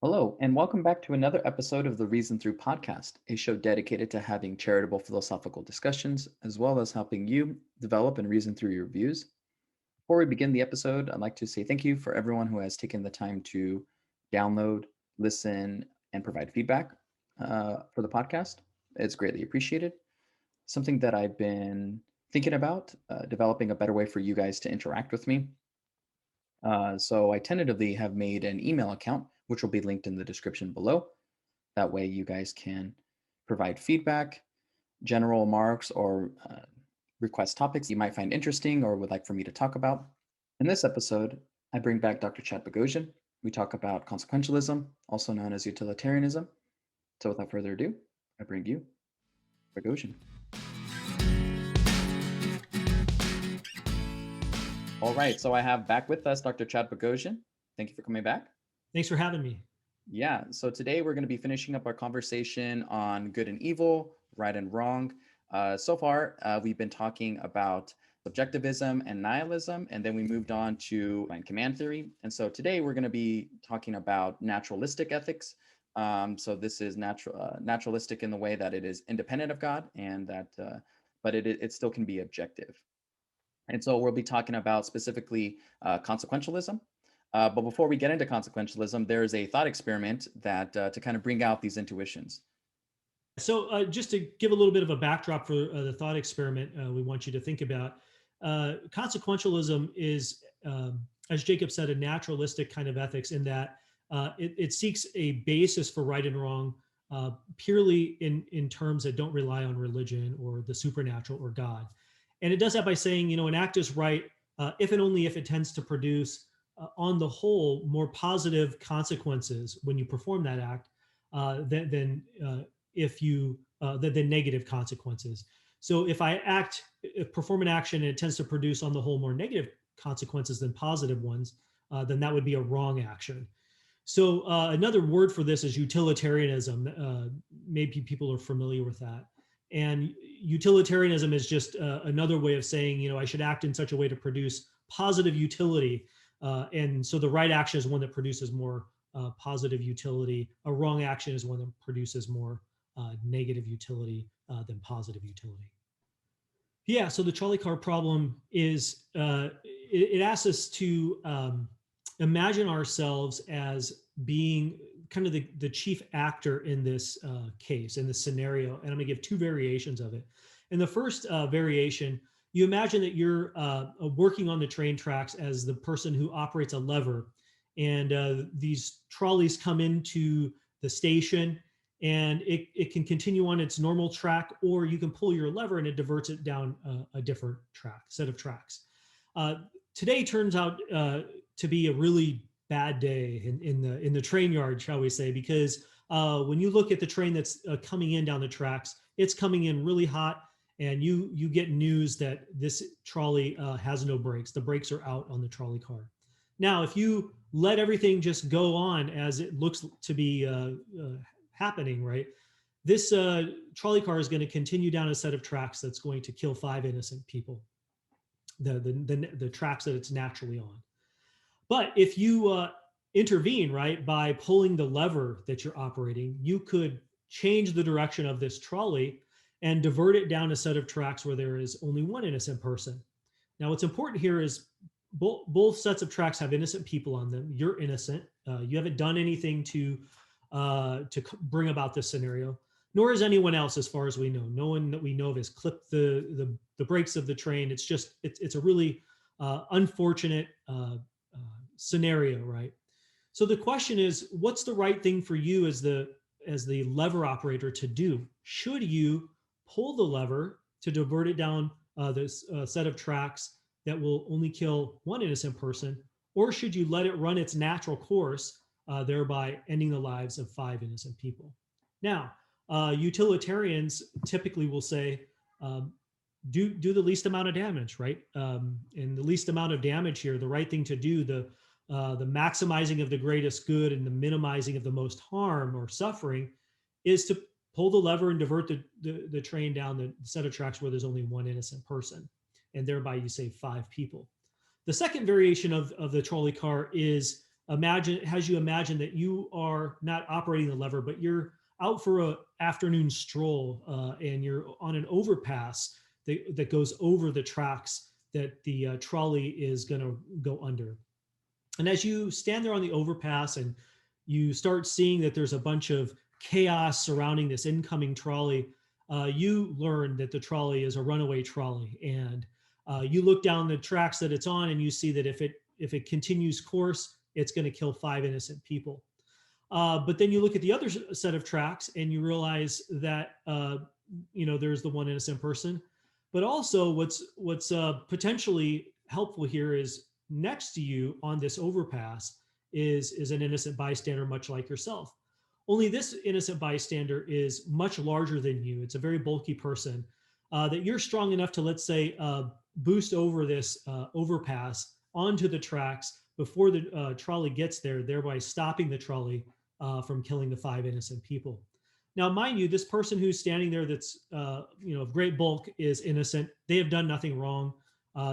Hello, and welcome back to another episode of the Reason Through podcast, a show dedicated to having charitable philosophical discussions, as well as helping you develop and reason through your views. Before we begin the episode, I'd like to say thank you for everyone who has taken the time to download, listen, and provide feedback for the podcast. It's greatly appreciated. Something that I've been thinking about, developing a better way for you guys to interact with me. So I tentatively have made an email account, which will be linked in the description below. That way you guys can provide feedback, general remarks, or request topics you might find interesting or would like for me to talk about. In this episode, I bring back Dr. Chad Bogosian. We talk about consequentialism, also known as utilitarianism. So without further ado, I bring you Bogosian. All right, so I have back with us Dr. Chad Bogosian. Thank you for coming back. Thanks for having me. Yeah, so today we're going to be finishing up our conversation on good and evil, right and wrong. So far, we've been talking about subjectivism and nihilism, and then we moved on to command theory. And so today we're going to be talking about naturalistic ethics. So this is naturalistic in the way that it is independent of God, and that, but it still can be objective. And so we'll be talking about specifically consequentialism. But before we get into consequentialism, there's a thought experiment that to kind of bring out these intuitions. So just to give a little bit of a backdrop for the thought experiment we want you to think about, consequentialism is, as Jacob said, a naturalistic kind of ethics in that it seeks a basis for right and wrong purely in terms that don't rely on religion or the supernatural or God. And it does that by saying, an act is right if and only if it tends to produce, on the whole, more positive consequences when you perform that act than negative consequences. So if I perform an action and it tends to produce on the whole more negative consequences than positive ones, then that would be a wrong action. So another word for this is utilitarianism. Maybe people are familiar with that. And utilitarianism is just another way of saying, I should act in such a way to produce positive utility. And so the right action is one that produces more positive utility. A wrong action is one that produces more negative utility than positive utility. Yeah, so the trolley car problem is, it asks us to imagine ourselves as being kind of the chief actor in this case, in this scenario. And I'm gonna give two variations of it. In the first variation, you imagine that you're working on the train tracks as the person who operates a lever, and these trolleys come into the station, and it can continue on its normal track, or you can pull your lever and it diverts it down a different set of tracks. Today turns out to be a really bad day in the train yard, shall we say, because when you look at the train that's coming in down the tracks, it's coming in really hot, and you get news that this trolley has no brakes. The brakes are out on the trolley car. Now, if you let everything just go on as it looks to be happening, right, this trolley car is going to continue down a set of tracks that's going to kill 5 innocent people, the tracks that it's naturally on. But if you intervene, right, by pulling the lever that you're operating, you could change the direction of this trolley and divert it down a set of tracks where there is only 1 innocent person. Now, what's important here is both sets of tracks have innocent people on them. You're innocent. You haven't done anything to bring about this scenario, nor is anyone else, as far as we know. No one that we know of has clipped the brakes of the train. It's a really unfortunate scenario, right? So the question is, what's the right thing for you as the lever operator to do? Should you pull the lever to divert it down this set of tracks that will only kill 1 innocent person, or should you let it run its natural course, thereby ending the lives of 5 innocent people? Now, utilitarians typically will say, do the least amount of damage, right? And the least amount of damage here, the right thing to do, the maximizing of the greatest good and the minimizing of the most harm or suffering, is to pull the lever and divert the train down the set of tracks where there's only 1 innocent person, and thereby you save 5 people. The second variation of the trolley car is has you imagine that you are not operating the lever, but you're out for a afternoon stroll, and you're on an overpass that goes over the tracks that the trolley is going to go under. And as you stand there on the overpass and you start seeing that there's a bunch of chaos surrounding this incoming trolley, you learn that the trolley is a runaway trolley. And you look down the tracks that it's on, and you see that if it continues course, it's going to kill 5 innocent people. But then you look at the other set of tracks, and you realize that there's the one innocent person. But also, what's potentially helpful here is next to you on this overpass is an innocent bystander, much like yourself. Only this innocent bystander is much larger than you. It's a very bulky person that you're strong enough to, let's say, boost over this overpass onto the tracks before the trolley gets there, thereby stopping the trolley from killing the 5 innocent people. Now, mind you, this person who's standing there that's of great bulk is innocent. They have done nothing wrong.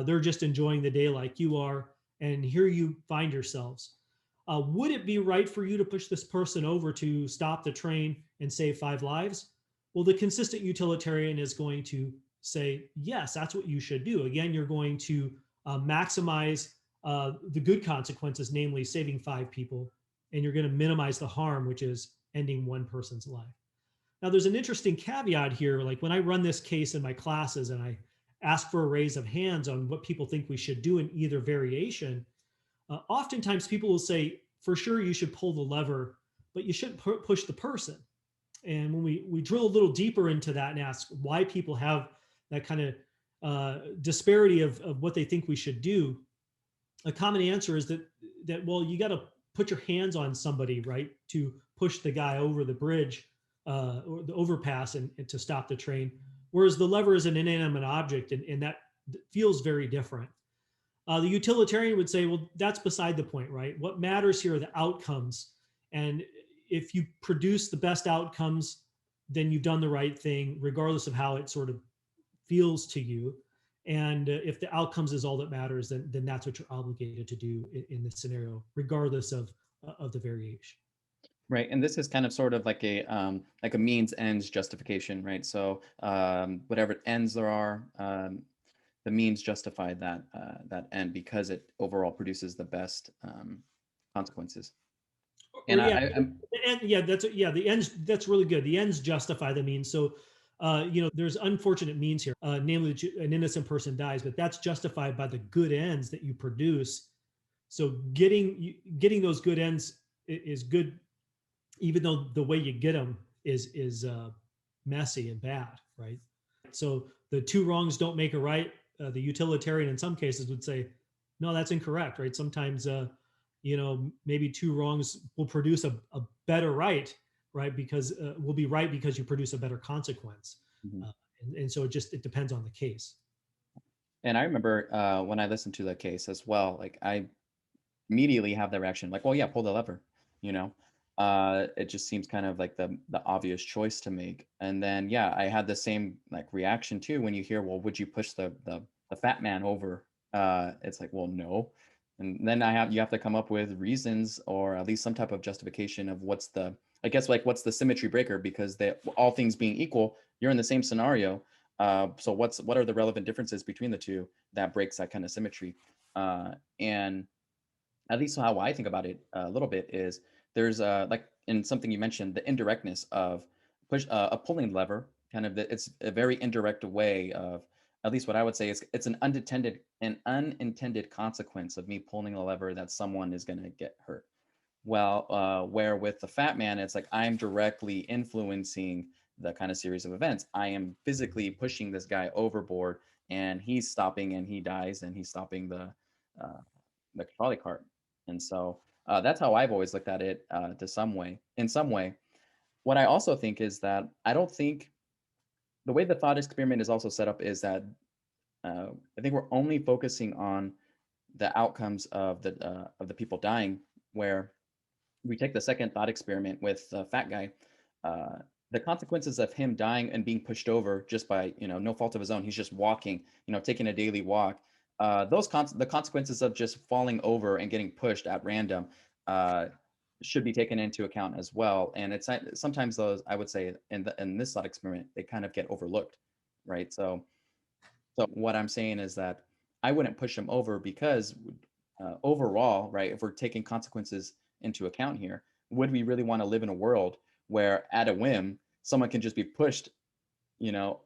They're just enjoying the day like you are. And here you find yourselves. Would it be right for you to push this person over to stop the train and save 5 lives? Well, the consistent utilitarian is going to say, yes, that's what you should do. Again, you're going to maximize the good consequences, namely saving 5 people, and you're going to minimize the harm, which is ending 1 person's life. Now, there's an interesting caveat here. Like when I run this case in my classes and I ask for a raise of hands on what people think we should do in either variation, oftentimes people will say, for sure, you should pull the lever, but you shouldn't push the person. And when we drill a little deeper into that and ask why people have that kind of disparity of what they think we should do, a common answer is that well, you got to put your hands on somebody, right, to push the guy over the bridge or the overpass and to stop the train, whereas the lever is an inanimate object, and that feels very different. The utilitarian would say, well, that's beside the point, right? What matters here are the outcomes. And if you produce the best outcomes, then you've done the right thing, regardless of how it sort of feels to you. And if the outcomes is all that matters, then that's what you're obligated to do in this scenario, regardless of the variation. Right, and this is kind of sort of like a means ends justification, right? So whatever ends there are, the means justify that end because it overall produces the best consequences. And the ends. That's really good. The ends justify the means. So, there's unfortunate means here, namely an innocent person dies, but that's justified by the good ends that you produce. So, getting those good ends is good, even though the way you get them is messy and bad, right? So the 2 wrongs don't make a right. The utilitarian in some cases would say, no, that's incorrect, right? Sometimes, maybe 2 wrongs will produce a better right, right? Because will be right because you produce a better consequence. Mm-hmm. And so it depends on the case. And I remember when I listened to the case as well, like I immediately have that reaction, like, well, yeah, pull the lever, it just seems kind of like the obvious choice to make. And then, yeah, I had the same like reaction too when you hear, well, would you push the fat man over? It's like, well, no. And then you have to come up with reasons or at least some type of justification of what's the symmetry breaker, because all things being equal, you're in the same scenario. So what are the relevant differences between the two that breaks that kind of symmetry? And at least how I think about it a little bit is there's like in something you mentioned, the indirectness of a pulling lever, kind of it's a very indirect way of, at least what I would say is it's an unintended consequence of me pulling a lever that someone is going to get hurt. Well, where with the fat man, it's like I'm directly influencing the kind of series of events. I am physically pushing this guy overboard, and he's stopping, and he dies, and he's stopping the trolley cart. And so that's how I've always looked at it in some way. What I also think is that I don't think the way the thought experiment is also set up is that I think we're only focusing on the outcomes of the people dying, where we take the second thought experiment with the fat guy, the consequences of him dying and being pushed over just by, no fault of his own. He's just walking, taking a daily walk. The consequences of just falling over and getting pushed at random, should be taken into account as well. And it's sometimes those, I would say, in this thought experiment, they kind of get overlooked, right? So what I'm saying is that I wouldn't push them over because overall, right, if we're taking consequences into account here, would we really want to live in a world where at a whim someone can just be pushed, you know,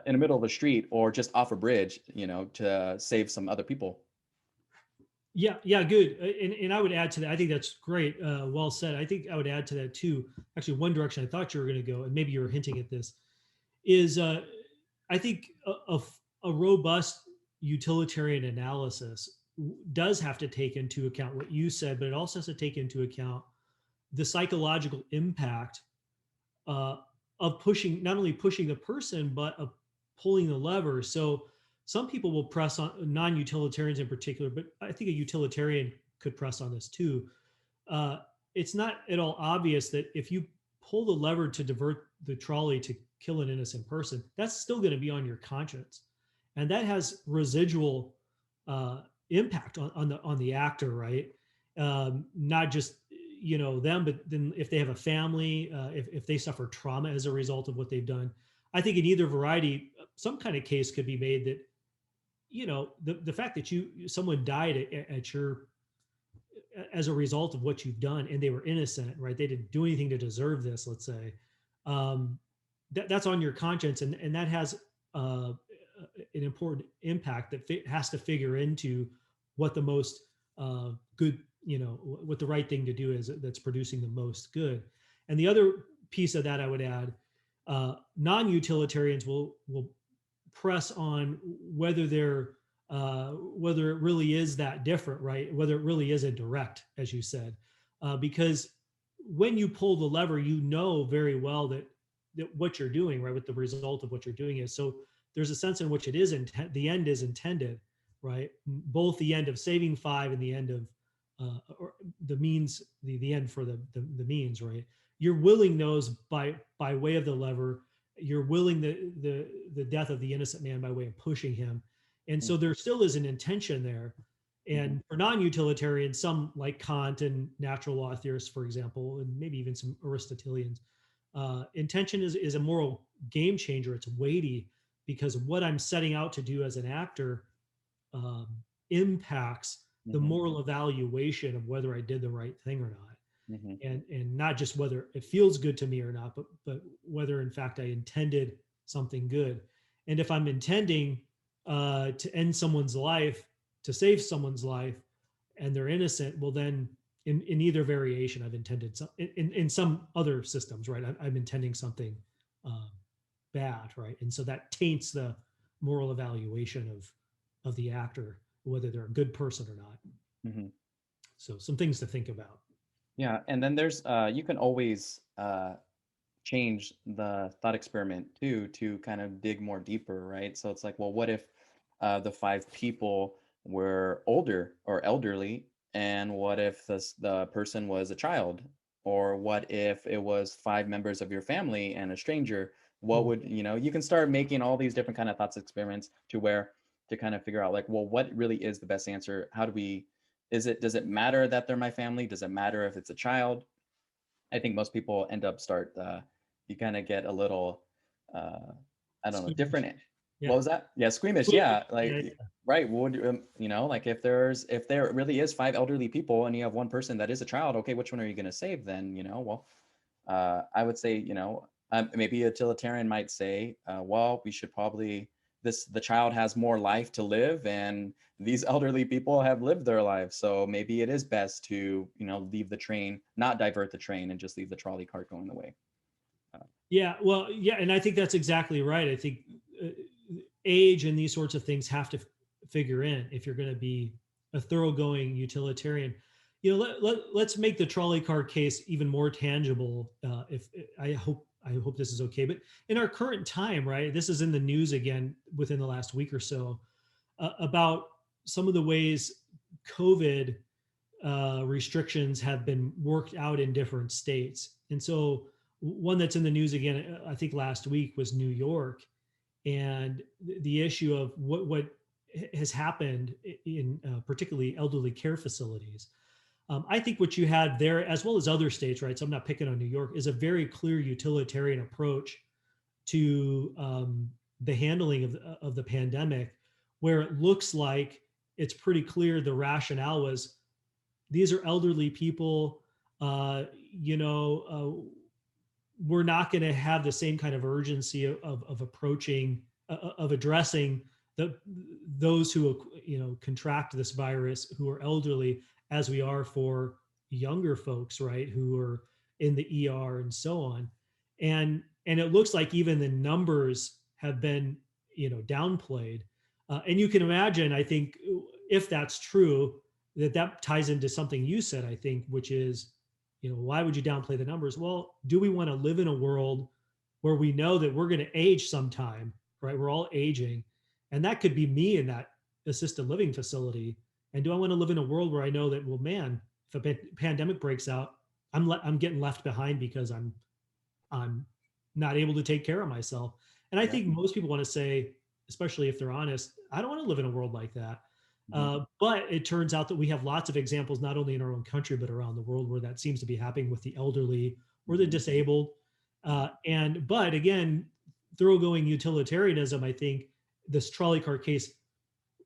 in the middle of the street or just off a bridge, to save some other people? Yeah, good. And I would add to that. I think that's great. Well said. I think I would add to that too. Actually, one direction I thought you were going to go, and maybe you were hinting at this, is I think a robust utilitarian analysis does have to take into account what you said, but it also has to take into account the psychological impact uh, of pushing, not only pushing the person, but of pulling the lever. So some people will press on, non-utilitarians in particular, but I think a utilitarian could press on this too. It's not at all obvious that if you pull the lever to divert the trolley to kill an innocent person, that's still going to be on your conscience, and that has residual impact on the actor, right? Not just them, but then if they have a family, if they suffer trauma as a result of what they've done, I think in either variety, some kind of case could be made that the fact that someone died at your as a result of what you've done and they were innocent, right? They didn't do anything to deserve this, let's say. That's on your conscience, and that has an important impact that has to figure into what the most good, what the right thing to do is that's producing the most good. And the other piece of that I would add, non-utilitarians will press on whether it really is that different, right? Whether it really is a direct, as you said, because when you pull the lever, you know very well that what you're doing, right, what the result of what you're doing is. So there's a sense in which it is the end is intended, right? Both the end of saving five and the end of or the means, the end for the means, right? You're willing those by way of the lever. You're willing the death of the innocent man by way of pushing him, and so there still is an intention there. And for non-utilitarians, some like Kant and natural law theorists, for example, and maybe even some Aristotelians, intention is a moral game changer. It's weighty because what I'm setting out to do as an actor um, impacts the moral evaluation of whether I did the right thing or not, and not just whether it feels good to me or not, but whether in fact I intended something good. And if I'm intending to end someone's life, to save someone's life, and they're innocent, well then in either variation, I've intended some in some other systems, right? I'm intending something bad, right? And so that taints the moral evaluation of the actor, whether they're a good person or not. Mm-hmm. So some things to think about. Yeah, and then there's you can always change the thought experiment too to kind of dig more deeper, right? So it's like, well, what if the five people were older or elderly, and what if the person was a child, or what if it was five members of your family and a stranger? What would you can start making all these different kind of thoughts experiments to kind of figure out like, well, what really is the best answer? How do we does it matter that they're my family? Does it matter if it's a child? I think most people end up you kind of get a little I don't know, Squeamish. different. Yeah. What was that? Yeah, squeamish. Squeamish. Yeah, like Yeah, yeah. right. Would like if there really is five elderly people and you have one person that is a child, okay, which one are you going to save then? Well, I would say maybe a utilitarian might say, well, we should probably the child has more life to live, and these elderly people have lived their lives, so maybe it is best to leave the train, not divert the train, and just leave the trolley cart going the way. Yeah, well, yeah, and I think that's exactly right. I think age and these sorts of things have to figure in if you're going to be a thoroughgoing utilitarian. Let's make the trolley car case even more tangible. If I hope this is okay, but in our current time, right? This is in the news again within the last week or so about some of the ways COVID restrictions have been worked out in different states, and so one that's in the news again, I think last week, was New York, and the issue of what has happened in particularly elderly care facilities. I think what you had there, as well as other states, right? So I'm not picking on New York, is a very clear utilitarian approach to the handling of the pandemic, where it looks like it's pretty clear the rationale was these are elderly people. You know, we're not going to have the same kind of urgency of approaching, of addressing those who contract this virus who are elderly as we are for younger folks, right, who are in the ER and so on. And it looks like even the numbers have been downplayed. And you can imagine, I think, if that's true, that ties into something you said, I think, which is, why would you downplay the numbers? Well, do we want to live in a world where we know that we're going to age sometime, right? We're all aging, and that could be me in that assisted living facility. And do I want to live in a world where I know that, well, man, if a pandemic breaks out, I'm getting left behind because I'm not able to take care of myself. And I Yeah. think most people want to say, especially if they're honest, I don't want to live in a world like that. Mhm. But it turns out that we have lots of examples, not only in our own country, but around the world, where that seems to be happening with the elderly or the Mhm. disabled. But again, thoroughgoing utilitarianism, I think this trolley car case,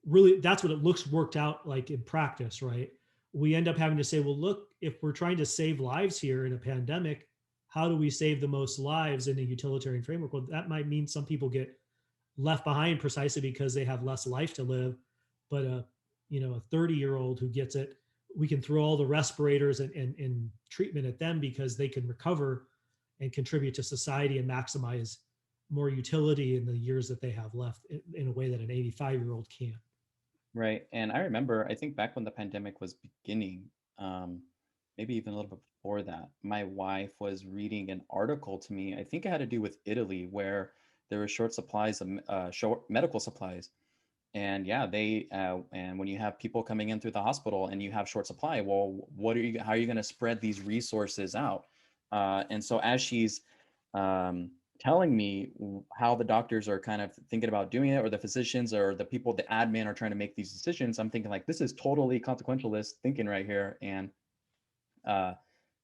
really, that's what it looks worked out like in practice, right? We end up having to say, well, look, if we're trying to save lives here in a pandemic, how do we save the most lives in a utilitarian framework? Well, that might mean some people get left behind precisely because they have less life to live. But a 30-year-old who gets it, we can throw all the respirators and treatment at them because they can recover and contribute to society and maximize more utility in the years that they have left in a way that an 85-year-old can't. Right. And I remember, I think back when the pandemic was beginning, maybe even a little bit before that, my wife was reading an article to me. I think it had to do with Italy, where there were short supplies of short medical supplies. And yeah, and when you have people coming in through the hospital and you have short supply, well, how are you going to spread these resources out? And so as she's um, telling me how the doctors are kind of thinking about doing it, or the physicians or the people, the admin are trying to make these decisions, I'm thinking like, this is totally consequentialist thinking right here. And uh,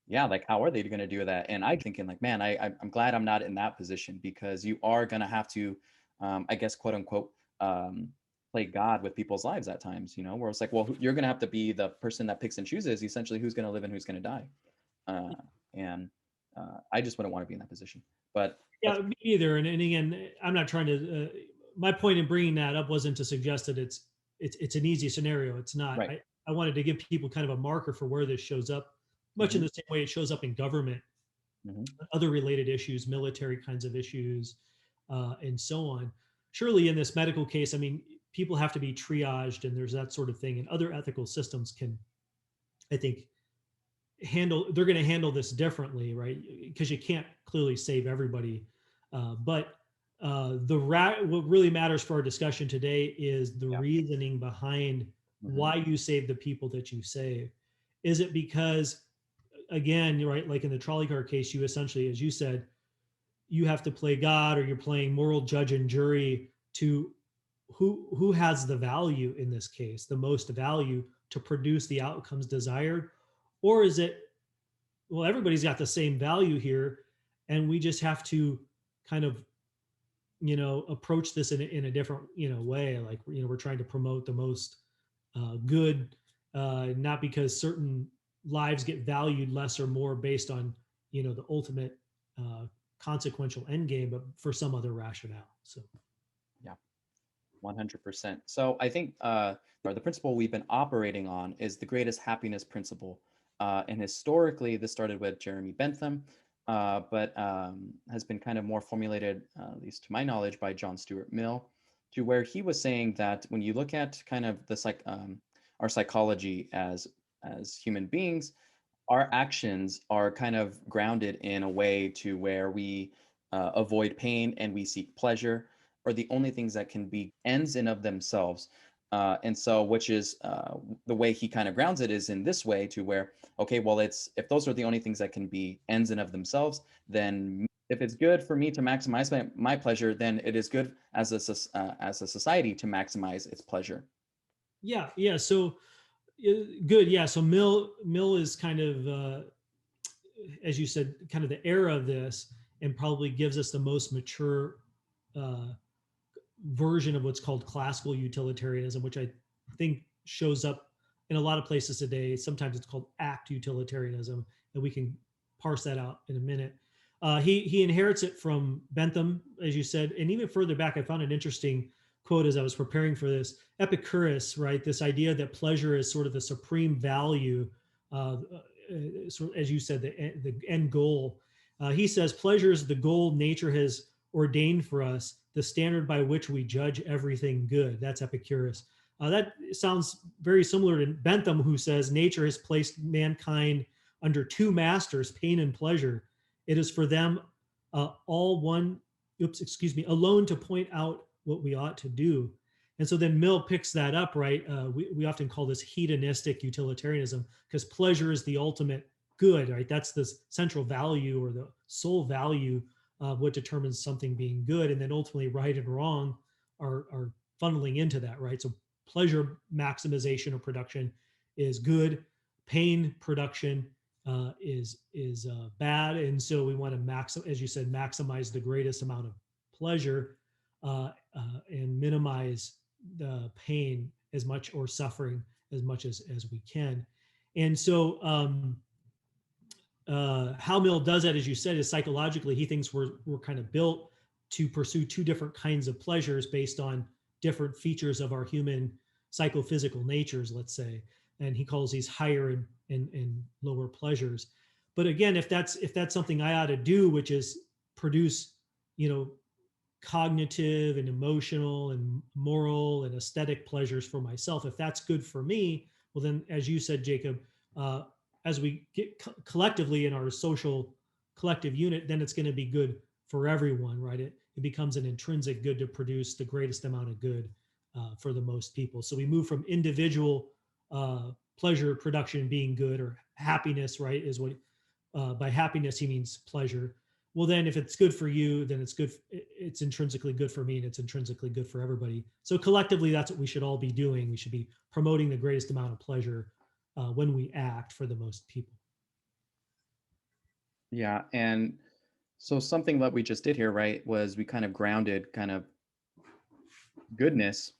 yeah, like how are they going to do that? And I thinking like, man, I'm glad I'm not in that position, because you are going to have to, I guess, quote unquote, play God with people's lives at times, where it's like, well, you're going to have to be the person that picks and chooses essentially who's going to live and who's going to die. Uh, and I just wouldn't want to be in that position. But that's Yeah, me either. And again, I'm not trying to. My point in bringing that up wasn't to suggest that it's an easy scenario. It's not. right. I wanted to give people kind of a marker for where this shows up, much in Hmm. the same way it shows up in government, Hmm. other related issues, military kinds of issues, and so on. Surely, in this medical case, I mean, people have to be triaged, and there's that sort of thing, and other ethical systems can, I think, they're going to handle this differently, right? Because you can't clearly save everybody. But what really matters for our discussion today is the Yeah. reasoning behind Hmm. why you save the people that you save. Is it because, again, right, like in the trolley car case, you essentially, as you said, you have to play God, or you're playing moral judge and jury to who has the value in this case, the most value to produce the outcomes desired? Or is it, well, everybody's got the same value here, and we just have to kind of approach this in a different way, like we're trying to promote the most good, not because certain lives get valued less or more based on the ultimate uh, consequential end game, but for some other rationale. So Yeah. 100%. So I think the principle we've been operating on is the greatest happiness principle. And historically, this started with Jeremy Bentham, but has been kind of more formulated, at least to my knowledge, by John Stuart Mill, to where he was saying that when you look at kind of our psychology as human beings, our actions are kind of grounded in a way to where we avoid pain and we seek pleasure, are the only things that can be ends in of themselves. And so, which is the way he kind of grounds it is in this way, to where, okay, well, if those are the only things that can be ends in of themselves, then if it's good for me to maximize my pleasure, then it is good as a society to maximize its pleasure. yeah. So Good. Yeah. So Mill is kind of, as you said, kind of the era of this, and probably gives us the most mature uh, version of what's called classical utilitarianism, which I think shows up in a lot of places today. Sometimes it's called act utilitarianism, and we can parse that out in a minute. He inherits it from Bentham, as you said, and even further back, I found an interesting quote as I was preparing for this. Epicurus, right? This idea that pleasure is sort of the supreme value, sort of, as you said, the end goal. He says, pleasure is the goal nature has ordained for us, the standard by which we judge everything good. That's Epicurus. That sounds very similar to Bentham, who says nature has placed mankind under two masters, pain and pleasure. It is for them all one, alone to point out what we ought to do. And so then Mill picks that up, right? We often call this hedonistic utilitarianism because pleasure is the ultimate good, right? That's the central value or the sole value of what determines something being good. And then ultimately right and wrong are funneling into that, right? So pleasure maximization or production is good. Pain production is bad, and so we want to as you said, maximize the greatest amount of pleasure and minimize the pain as much or suffering as much as we can. And so how Mill does that, as you said, is psychologically he thinks we're kind of built to pursue two different kinds of pleasures based on different features of our human psychophysical natures, let's say, and he calls these higher and lower pleasures. But again, if that's something I ought to do, which is produce, cognitive and emotional and moral and aesthetic pleasures for myself, if that's good for me, well then, as you said, Jacob, as we get collectively in our social collective unit, then it's going to be good for everyone, right? It becomes an intrinsic good to produce the greatest amount of good for the most people. So we move from individual pleasure production being good, or happiness, right? Is what by happiness he means pleasure. Well, then if it's good for you, then it's good. It's intrinsically good for me, and it's intrinsically good for everybody. So collectively, that's what we should all be doing. We should be promoting the greatest amount of pleasure when we act for the most people. Yeah. And so something that we just did here, right, was we kind of grounded kind of goodness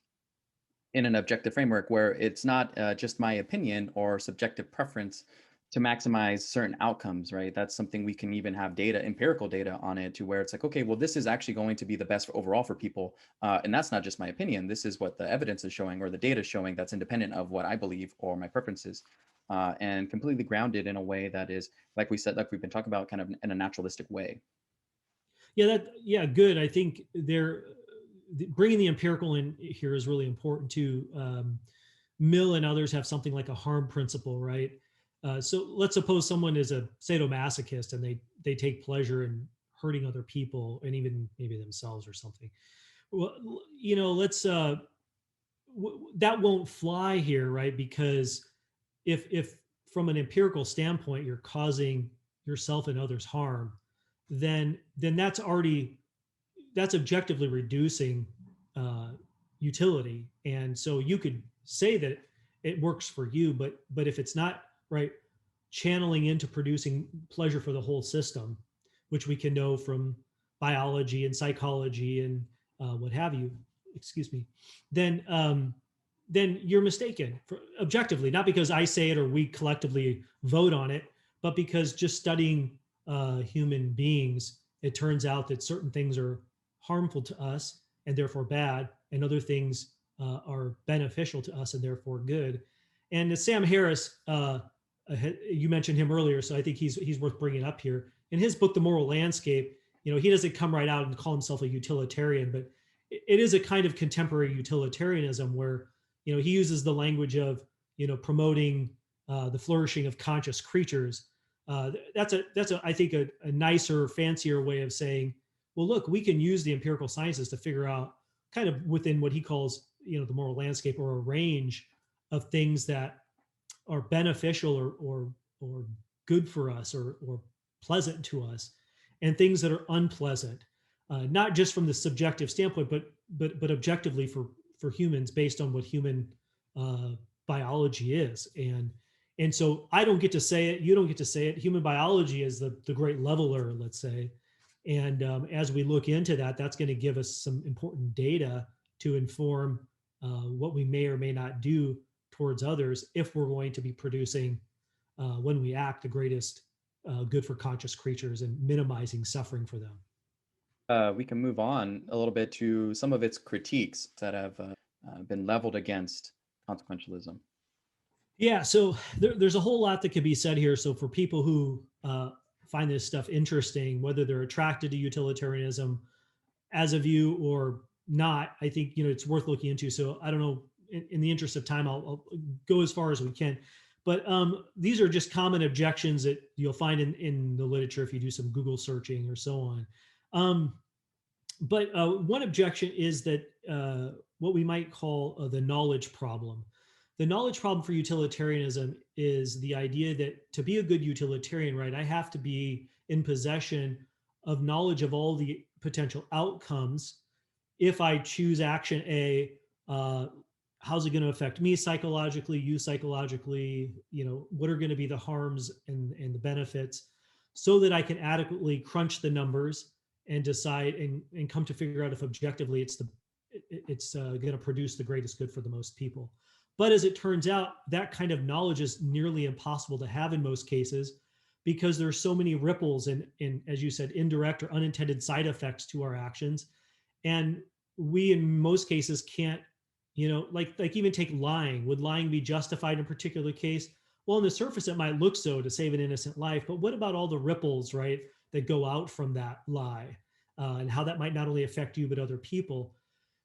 in an objective framework where it's not just my opinion or subjective preference to maximize certain outcomes, right? That's something we can even have data, empirical data on it, to where it's like, okay, well, this is actually going to be the best overall for people. And that's not just my opinion. This is what the evidence is showing, or the data is showing, that's independent of what I believe or my preferences, and completely grounded in a way that is, like we said, like we've been talking about, kind of in a naturalistic way. Yeah, good. I think bringing the empirical in here is really important too. Mill and others have something like a harm principle, right? So let's suppose someone is a sadomasochist and they take pleasure in hurting other people and even maybe themselves or something. Well, let's that won't fly here, right? Because if from an empirical standpoint you're causing yourself and others harm, then that's objectively reducing utility. And so you could say that it works for you, but if it's not, right, channeling into producing pleasure for the whole system, which we can know from biology and psychology and what have you, then you're mistaken objectively, not because I say it or we collectively vote on it, but because just studying human beings, it turns out that certain things are harmful to us and therefore bad, and other things are beneficial to us and therefore good. And Sam Harris, you mentioned him earlier, so I think he's worth bringing up here. In his book, The Moral Landscape, he doesn't come right out and call himself a utilitarian, but it is a kind of contemporary utilitarianism where he uses the language of promoting the flourishing of conscious creatures. That's I think a nicer, fancier way of saying, well, look, we can use the empirical sciences to figure out, kind of within what he calls the moral landscape, or a range of things that are beneficial or good for us or pleasant to us, and things that are unpleasant, not just from the subjective standpoint, but objectively for humans, based on what human biology is. And so I don't get to say it, you don't get to say it. Human biology is the great leveler, let's say. And as we look into that, that's going to give us some important data to inform what we may or may not do towards others if we're going to be producing, when we act, the greatest good for conscious creatures and minimizing suffering for them. We can move on a little bit to some of its critiques that have been leveled against consequentialism. Yeah, so there's a whole lot that could be said here. So for people who find this stuff interesting, whether they're attracted to utilitarianism as a view or not, I think it's worth looking into. So I don't know. In the interest of time, I'll go as far as we can. But these are just common objections that you'll find in the literature if you do some Google searching or so on. But one objection is that what we might call the knowledge problem. The knowledge problem for utilitarianism is the idea that to be a good utilitarian, right, I have to be in possession of knowledge of all the potential outcomes. If I choose action A, how's it going to affect me psychologically, you psychologically, what are going to be the harms and the benefits, so that I can adequately crunch the numbers and decide and come to figure out if objectively it's going to produce the greatest good for the most people. But as it turns out, that kind of knowledge is nearly impossible to have in most cases, because there's so many ripples and, as you said, indirect or unintended side effects to our actions. And we, in most cases, can't, like even take lying. Would lying be justified in a particular case? Well, on the surface, it might look so, to save an innocent life. But what about all the ripples, right, that go out from that lie, and how that might not only affect you, but other people?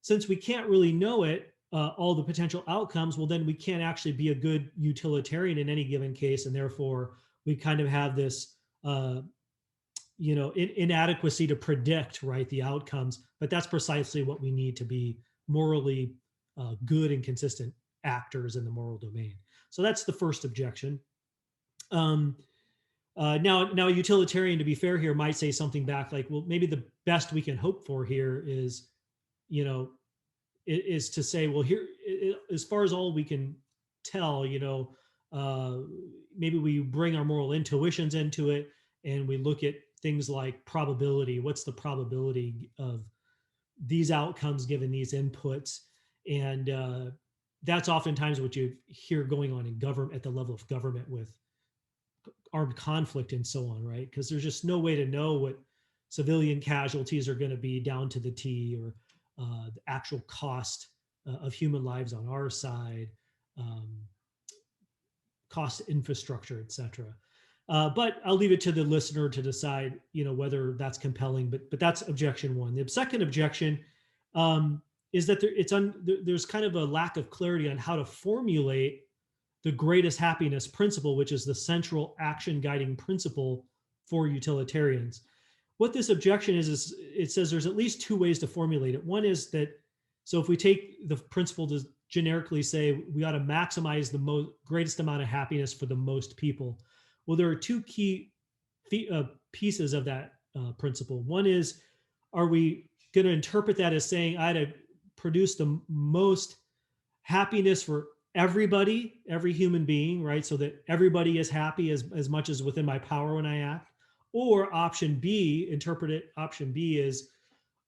Since we can't really know it, all the potential outcomes, well, then we can't actually be a good utilitarian in any given case. And therefore, we kind of have this, inadequacy to predict, right, the outcomes. But that's precisely what we need to be morally good and consistent actors in the moral domain. So that's the first objection. Now a utilitarian, to be fair here, might say something back like, well, maybe the best we can hope for here is, is to say, well, here, as far as all we can tell, maybe we bring our moral intuitions into it and we look at things like probability. What's the probability of these outcomes given these inputs? And that's oftentimes what you hear going on in government, at the level of government, with armed conflict and so on, right? Because there's just no way to know what civilian casualties are going to be down to the T, or the actual cost of human lives on our side, cost infrastructure, et cetera. But I'll leave it to the listener to decide, whether that's compelling. But that's objection one. The second objection is that there's kind of a lack of clarity on how to formulate the greatest happiness principle, which is the central action guiding principle for utilitarians. What this objection is it says there's at least two ways to formulate it. One is that, so if we take the principle to generically say we ought to maximize the greatest amount of happiness for the most people. Well, there are two key pieces of that principle. One is, are we going to interpret that as saying I had to produce the most happiness for everybody, every human being, right? So that everybody is happy as much as within my power when I act. Or option B, option B is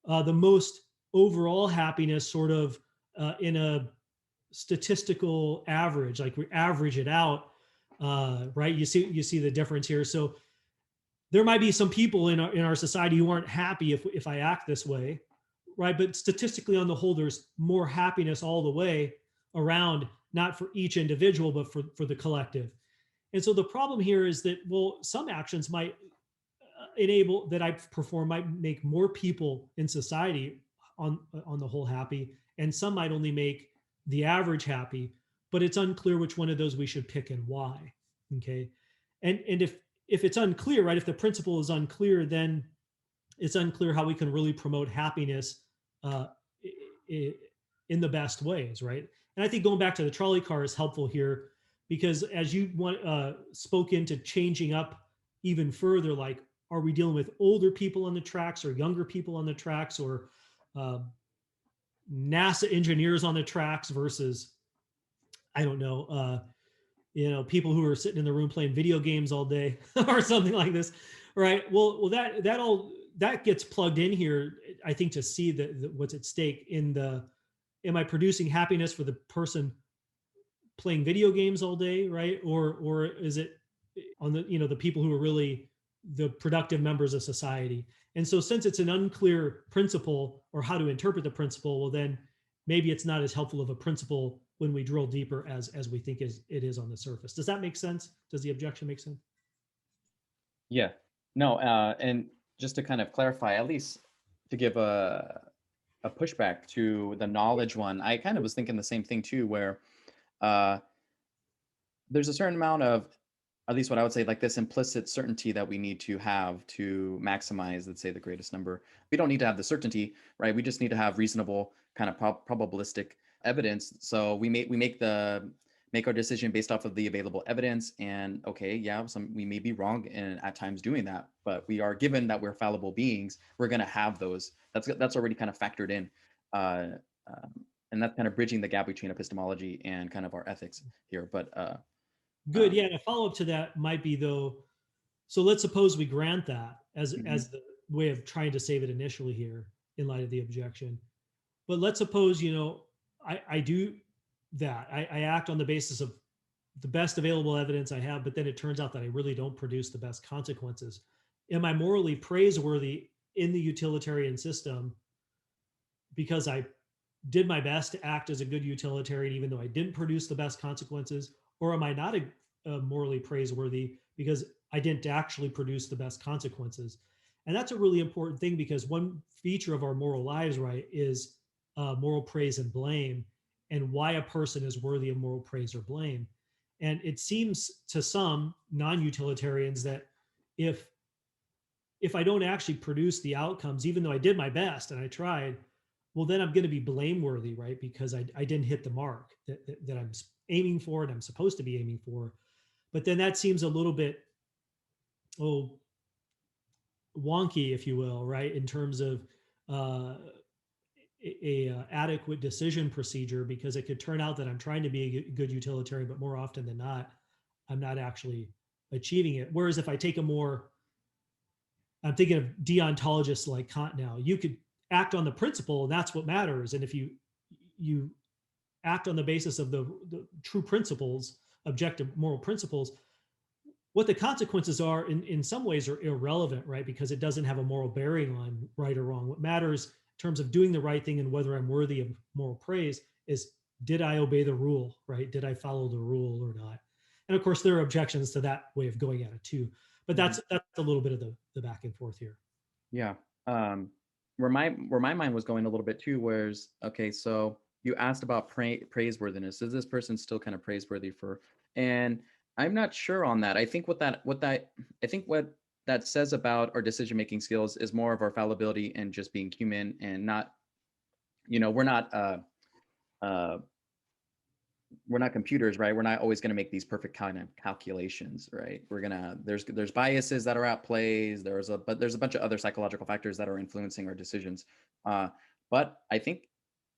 the most overall happiness, sort of in a statistical average, like we average it out, right? You see the difference here. So there might be some people in our society who aren't happy if I act this way, right? But statistically, on the whole, there's more happiness all the way around, not for each individual, but for the collective. And so the problem here is that, well, some actions might enable that I perform might make more people in society on the whole happy, and some might only make the average happy, but it's unclear which one of those we should pick and why. Okay. And if it's unclear, right, if the principle is unclear, then it's unclear how we can really promote happiness in the best ways, right? And I think going back to the trolley car is helpful here, because as you spoke into changing up even further, like, are we dealing with older people on the tracks or younger people on the tracks, or NASA engineers on the tracks versus I don't know, people who are sitting in the room playing video games all day or something like this, right? Well, that gets plugged in here, I think, to see what's at stake in am I producing happiness for the person playing video games all day, right? Or is it on the people who are really the productive members of society? And so since it's an unclear principle or how to interpret the principle, well, then maybe it's not as helpful of a principle when we drill deeper as we think it is on the surface. Does that make sense? Does the objection make sense? Yeah. No, and just to kind of clarify, at least to give a pushback to the knowledge one, I kind of was thinking the same thing too, where uh, there's a certain amount of, at least what I would say, like this implicit certainty that we need to have to maximize, let's say, the greatest number. We don't need to have the certainty, right? We just need to have reasonable kind of probabilistic evidence. So we make our decision based off of the available evidence. And okay, yeah, we may be wrong in at times doing that, but we are, given that we're fallible beings, we're going to have those. That's already kind of factored in. Uh, and that's kind of bridging the gap between epistemology and kind of our ethics here. But Good. Yeah. And a follow up to that might be, though, so let's suppose we grant that as the way of trying to save it initially here in light of the objection. But let's suppose, I do that. I act on the basis of the best available evidence I have, but then it turns out that I really don't produce the best consequences. Am I morally praiseworthy in the utilitarian system because I did my best to act as a good utilitarian, even though I didn't produce the best consequences? Or am I not morally praiseworthy because I didn't actually produce the best consequences? And that's a really important thing, because one feature of our moral lives, right, is moral praise and blame, and why a person is worthy of moral praise or blame. And it seems to some non-utilitarians that if I don't actually produce the outcomes, even though I did my best and I tried, well, then I'm going to be blameworthy, right? Because I didn't hit the mark that I'm aiming for and I'm supposed to be aiming for. But then that seems a little bit, wonky, if you will, right? In terms of adequate decision procedure, because it could turn out that I'm trying to be a good utilitarian, but more often than not, I'm not actually achieving it. Whereas if I take I'm thinking of deontologists like Kant now, you could act on the principle and that's what matters. And if you act on the basis of the true principles, objective moral principles, what the consequences are in some ways are irrelevant, right? Because it doesn't have a moral bearing on right or wrong. What matters in terms of doing the right thing and whether I'm worthy of moral praise is, did I obey the rule, right? Did I follow the rule or not? And of course, there are objections to that way of going at it too. But that's a little bit of the back and forth here. Yeah. Where my mind was going a little bit too, whereas, okay, so you asked about praiseworthiness. Is this person still kind of praiseworthy for? And I'm not sure on that. I think what that says about our decision making skills is more of our fallibility and just being human, and not, we're not computers, right? We're not always going to make these perfect kind of calculations, right? There's biases that are at plays. But there's a bunch of other psychological factors that are influencing our decisions. But I think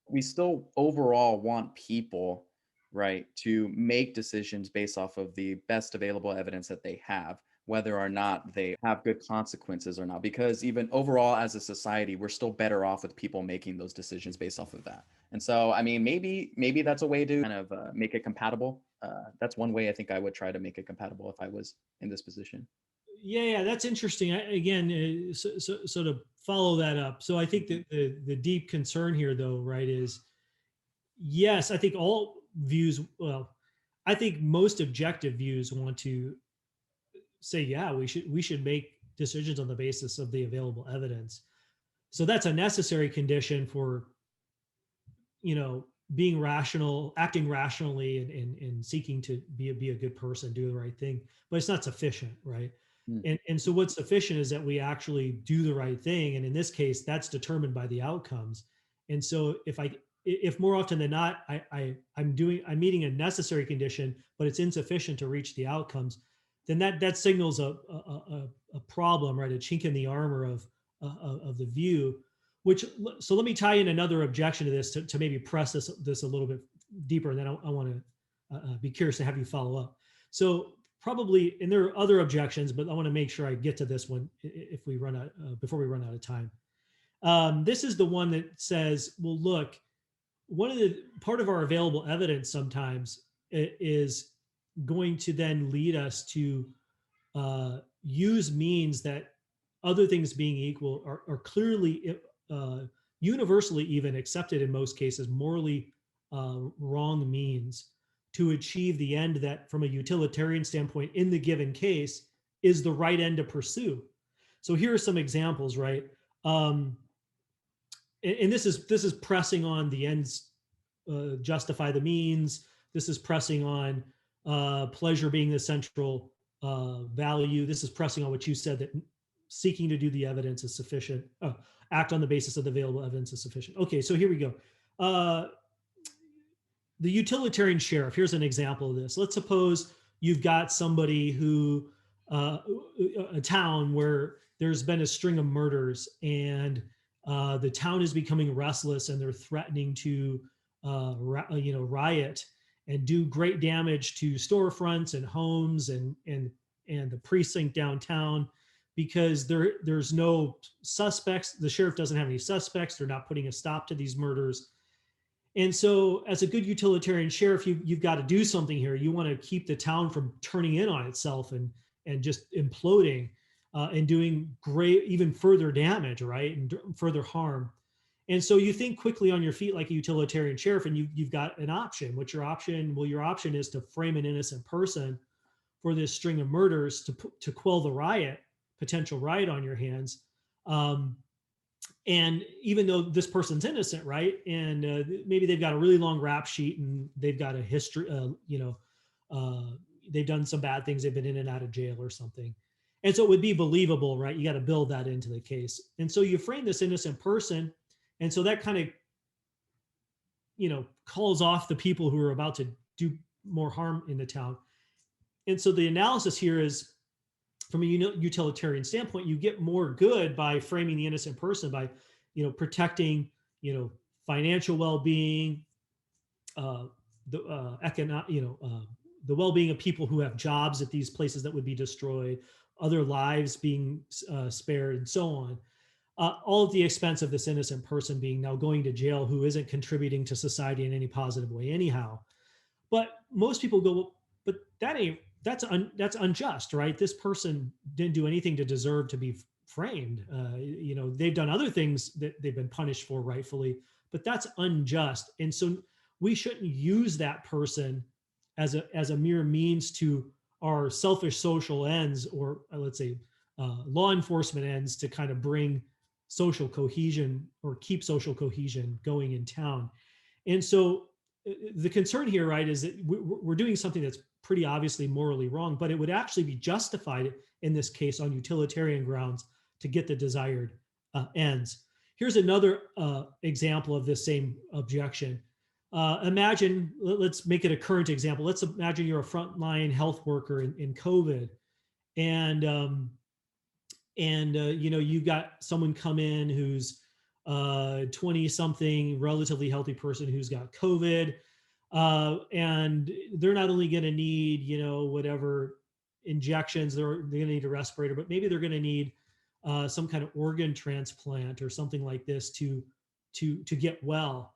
we still overall want people, right, to make decisions based off of the best available evidence that they have, whether or not they have good consequences or not. Because even overall as a society, we're still better off with people making those decisions based off of that. And so, I mean, maybe that's a way to kind of make it compatible. That's one way I think I would try to make it compatible if I was in this position. Yeah, that's interesting. Again, so to follow that up. So I think that the deep concern here, though, right, is, yes, I think all views, well, I think most objective views want to say, yeah, we should make decisions on the basis of the available evidence. So that's a necessary condition for, being rational, acting rationally, and seeking to be a good person, do the right thing. But it's not sufficient, right? And so what's sufficient is that we actually do the right thing. And in this case, that's determined by the outcomes. And so if more often than not, I'm meeting a necessary condition, but it's insufficient to reach the outcomes, then that signals a problem, right? A chink in the armor of the view. So let me tie in another objection to this to maybe press this a little bit deeper, and then I want to be curious to have you follow up. So probably, and there are other objections, but I want to make sure I get to this one if we run out before we run out of time. This is the one that says, well, look, part of our available evidence sometimes is going to then lead us to use means that, other things being equal, are clearly universally even accepted in most cases, morally wrong means to achieve the end that, from a utilitarian standpoint, in the given case, is the right end to pursue. So here are some examples, right? And this is pressing on the ends justify the means. This is pressing on pleasure being the central value. This is pressing on what you said, that seeking to do the evidence is sufficient. Act on the basis of the available evidence is sufficient. Okay, so here we go. The utilitarian sheriff. Here's an example of this. Let's suppose you've got somebody who, a town where there's been a string of murders, and the town is becoming restless, and they're threatening to, riot and do great damage to storefronts and homes and the precinct downtown, because there's no suspects. The sheriff doesn't have any suspects. They're not putting a stop to these murders. And so, as a good utilitarian sheriff, you've got to do something here. You want to keep the town from turning in on itself and just imploding and doing great, even further damage, right, and further harm. And so you think quickly on your feet like a utilitarian sheriff, and you've got an option. What's your option? Well, your option is to frame an innocent person for this string of murders to quell the potential riot on your hands. And even though this person's innocent, right, and maybe they've got a really long rap sheet, and they've got a history, they've done some bad things, they've been in and out of jail or something. And so it would be believable, right? You got to build that into the case. And so you frame this innocent person, and so that kind of, calls off the people who are about to do more harm in the town. And so the analysis here is, from a utilitarian standpoint, you get more good by framing the innocent person, by, protecting, financial well-being, the well-being of people who have jobs at these places that would be destroyed, other lives being spared, and so on. All at the expense of this innocent person being now going to jail, who isn't contributing to society in any positive way anyhow. But most people go, well, but that's unjust, right? This person didn't do anything to deserve to be framed. They've done other things that they've been punished for rightfully, but that's unjust. And so we shouldn't use that person as a mere means to our selfish social ends, or let's say law enforcement ends, to kind of bring social cohesion or keep social cohesion going in town. And so the concern here, right, is that we're doing something that's pretty obviously morally wrong, but it would actually be justified in this case on utilitarian grounds to get the desired ends. Here's another example of this same objection. Imagine, let's make it a current example. Let's imagine you're a frontline health worker in COVID, and you've got someone come in who's 20-something, relatively healthy person who's got COVID. And they're not only going to need, whatever injections, they're going to need a respirator, but maybe they're going to need some kind of organ transplant or something like this to get well.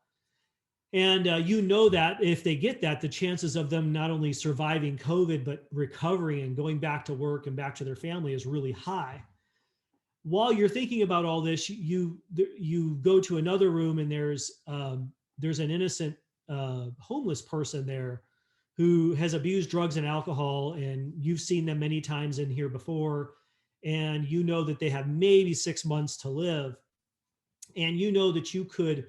And that if they get that, the chances of them not only surviving COVID, but recovering and going back to work and back to their family is really high. While you're thinking about all this, you go to another room, and there's an innocent homeless person there who has abused drugs and alcohol, and you've seen them many times in here before, and that they have maybe 6 months to live, and that you could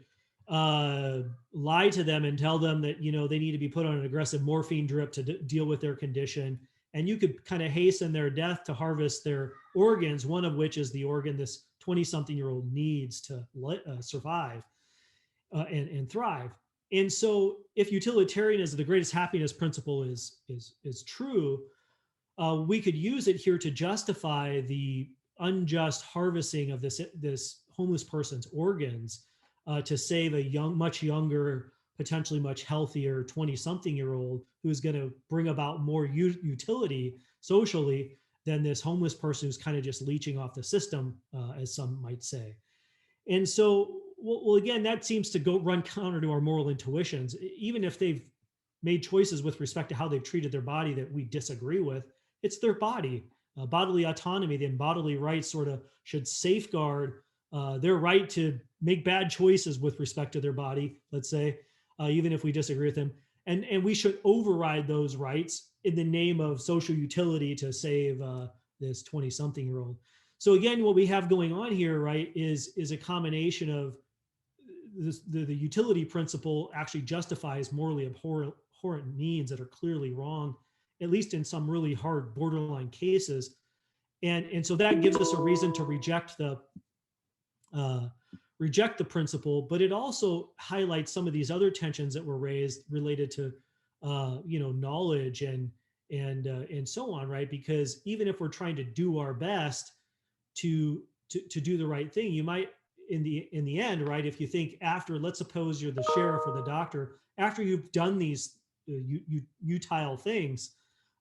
lie to them and tell them that they need to be put on an aggressive morphine drip to deal with their condition, and you could kind of hasten their death to harvest their organs, one of which is the organ this 20-something-year-old needs to survive and thrive. And so, if utilitarianism, the greatest happiness principle, is true, we could use it here to justify the unjust harvesting of this homeless person's organs to save a much younger, potentially much healthier 20-something-year-old who's going to bring about more utility socially than this homeless person who's kind of just leeching off the system, as some might say. And so, well, again, that seems to go run counter to our moral intuitions. Even if they've made choices with respect to how they've treated their body that we disagree with, it's their body. Bodily autonomy, then bodily rights sort of should safeguard their right to make bad choices with respect to their body, let's say, even if we disagree with them. And we should override those rights in the name of social utility to save this 20-something-year-old. So again, what we have going on here, right, is a combination of the utility principle actually justifies morally abhorrent means that are clearly wrong, at least in some really hard borderline cases. And so that gives us a reason to reject the principle, but it also highlights some of these other tensions that were raised related to knowledge and so on, right? Because even if we're trying to do our best to do the right thing, you might in the end, right, if you think after, let's suppose you're the sheriff or the doctor, after you've done these utile things,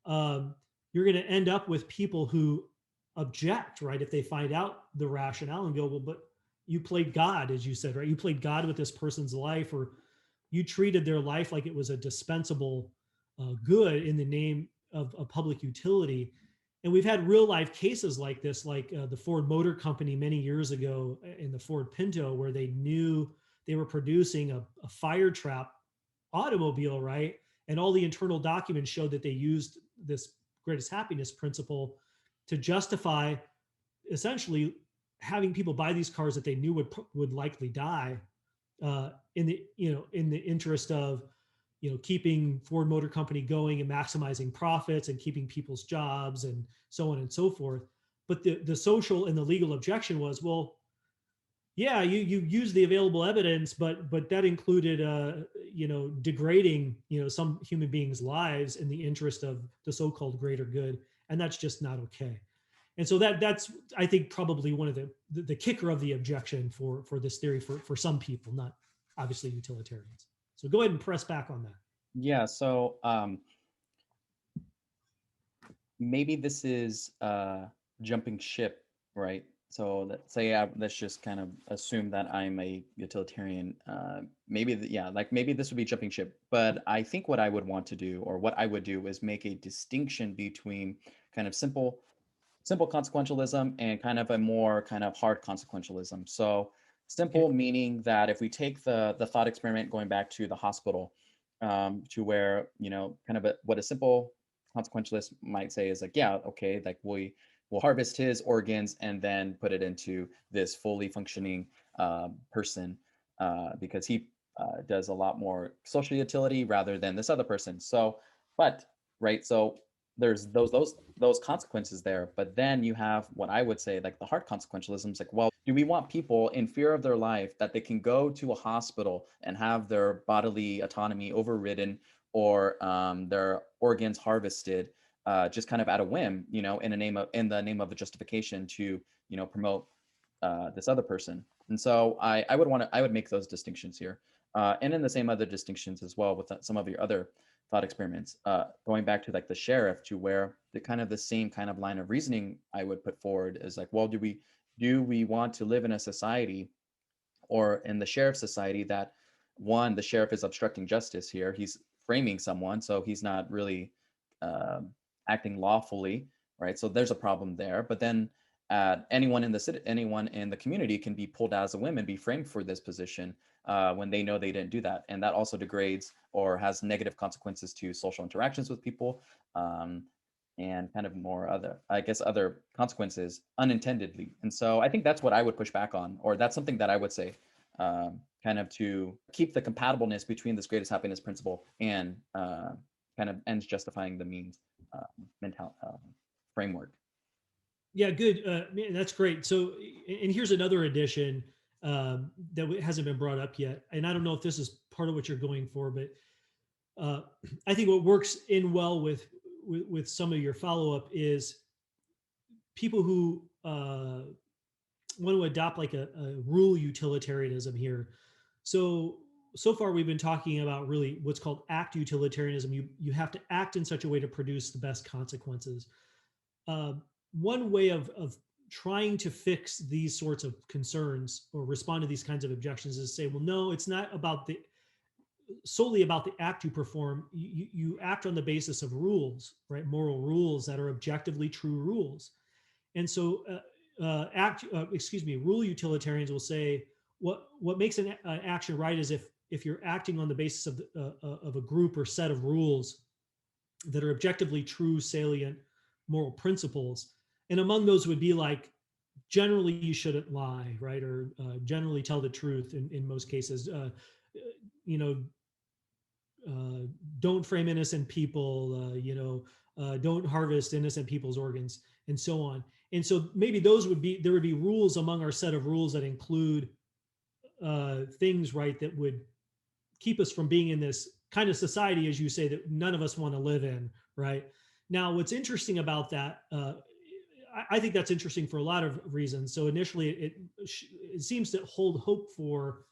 you're going to end up with people who object, right, if they find out the rationale and go, well, but you played God, as you said, right? You played God with this person's life, or you treated their life like it was a dispensable good in the name of public utility. And we've had real life cases like this, like the Ford Motor Company many years ago in the Ford Pinto, where they knew they were producing a fire trap automobile, right? And all the internal documents showed that they used this greatest happiness principle to justify essentially having people buy these cars that they knew would likely die, in the interest of keeping Ford Motor Company going and maximizing profits and keeping people's jobs and so on and so forth. But the social and the legal objection was, well, yeah, you use the available evidence, but that included degrading some human beings' lives in the interest of the so-called greater good, and that's just not okay. And so that's I think probably one of the kicker of the objection for this theory for some people, not obviously utilitarians. So go ahead and press back on that. Yeah, so maybe this is jumping ship, right? So let's say let's just kind of assume that I'm a utilitarian. Maybe maybe this would be jumping ship. But I think what I would want to do, or what I would do, is make a distinction between kind of simple consequentialism and kind of a more kind of hard consequentialism. So simple meaning that if we take the thought experiment going back to the hospital, to where kind of what a simple consequentialist might say is like, yeah, okay, like we will harvest his organs and then put it into this fully functioning person, because he does a lot more social utility rather than this other person. So, but right, so there's those consequences there, but then you have what I would say like the hard consequentialism is like, well, do we want people in fear of their life that they can go to a hospital and have their bodily autonomy overridden, or their organs harvested, just kind of at a whim, in the name of a justification to promote this other person? And so I would make those distinctions here, and in the same other distinctions as well with some of your other thought experiments, going back to like the sheriff, to where the same kind of line of reasoning I would put forward is like, well, do we want to live in a society, or in the sheriff society, that one, the sheriff is obstructing justice here, he's framing someone, so he's not really acting lawfully, right? So there's a problem there. But then anyone in the community can be pulled as a whim and be framed for this position, when they know they didn't do that, and that also degrades or has negative consequences to social interactions with people, and kind of more other consequences unintendedly. And so I think that's what I would push back on, or that's something that I would say, kind of to keep the compatibleness between this greatest happiness principle and kind of ends justifying the means mental framework. Yeah, good. Man, that's great. So, and here's another addition that hasn't been brought up yet. And I don't know if this is part of what you're going for, but I think what works in well with some of your follow up is people who want to adopt like a rule utilitarianism here. So so far we've been talking about really what's called act utilitarianism. You have to act in such a way to produce the best consequences. Uh, One way of trying to fix these sorts of concerns or respond to these kinds of objections is say, well, no, it's not about the solely about the act you perform. You act on the basis of rules, right? Moral rules that are objectively true rules. And so, rule utilitarians will say what makes an action right is if you're acting on the basis of a group or set of rules that are objectively true, salient moral principles. And among those would be like generally you shouldn't lie, right? Or generally tell the truth in most cases. You know, don't frame innocent people, don't harvest innocent people's organs, and so on. And so maybe there would be rules among our set of rules that include things, right, that would keep us from being in this kind of society, as you say, that none of us want to live in, right? Now, what's interesting about that, I think that's interesting for a lot of reasons. So initially, it seems to hold hope for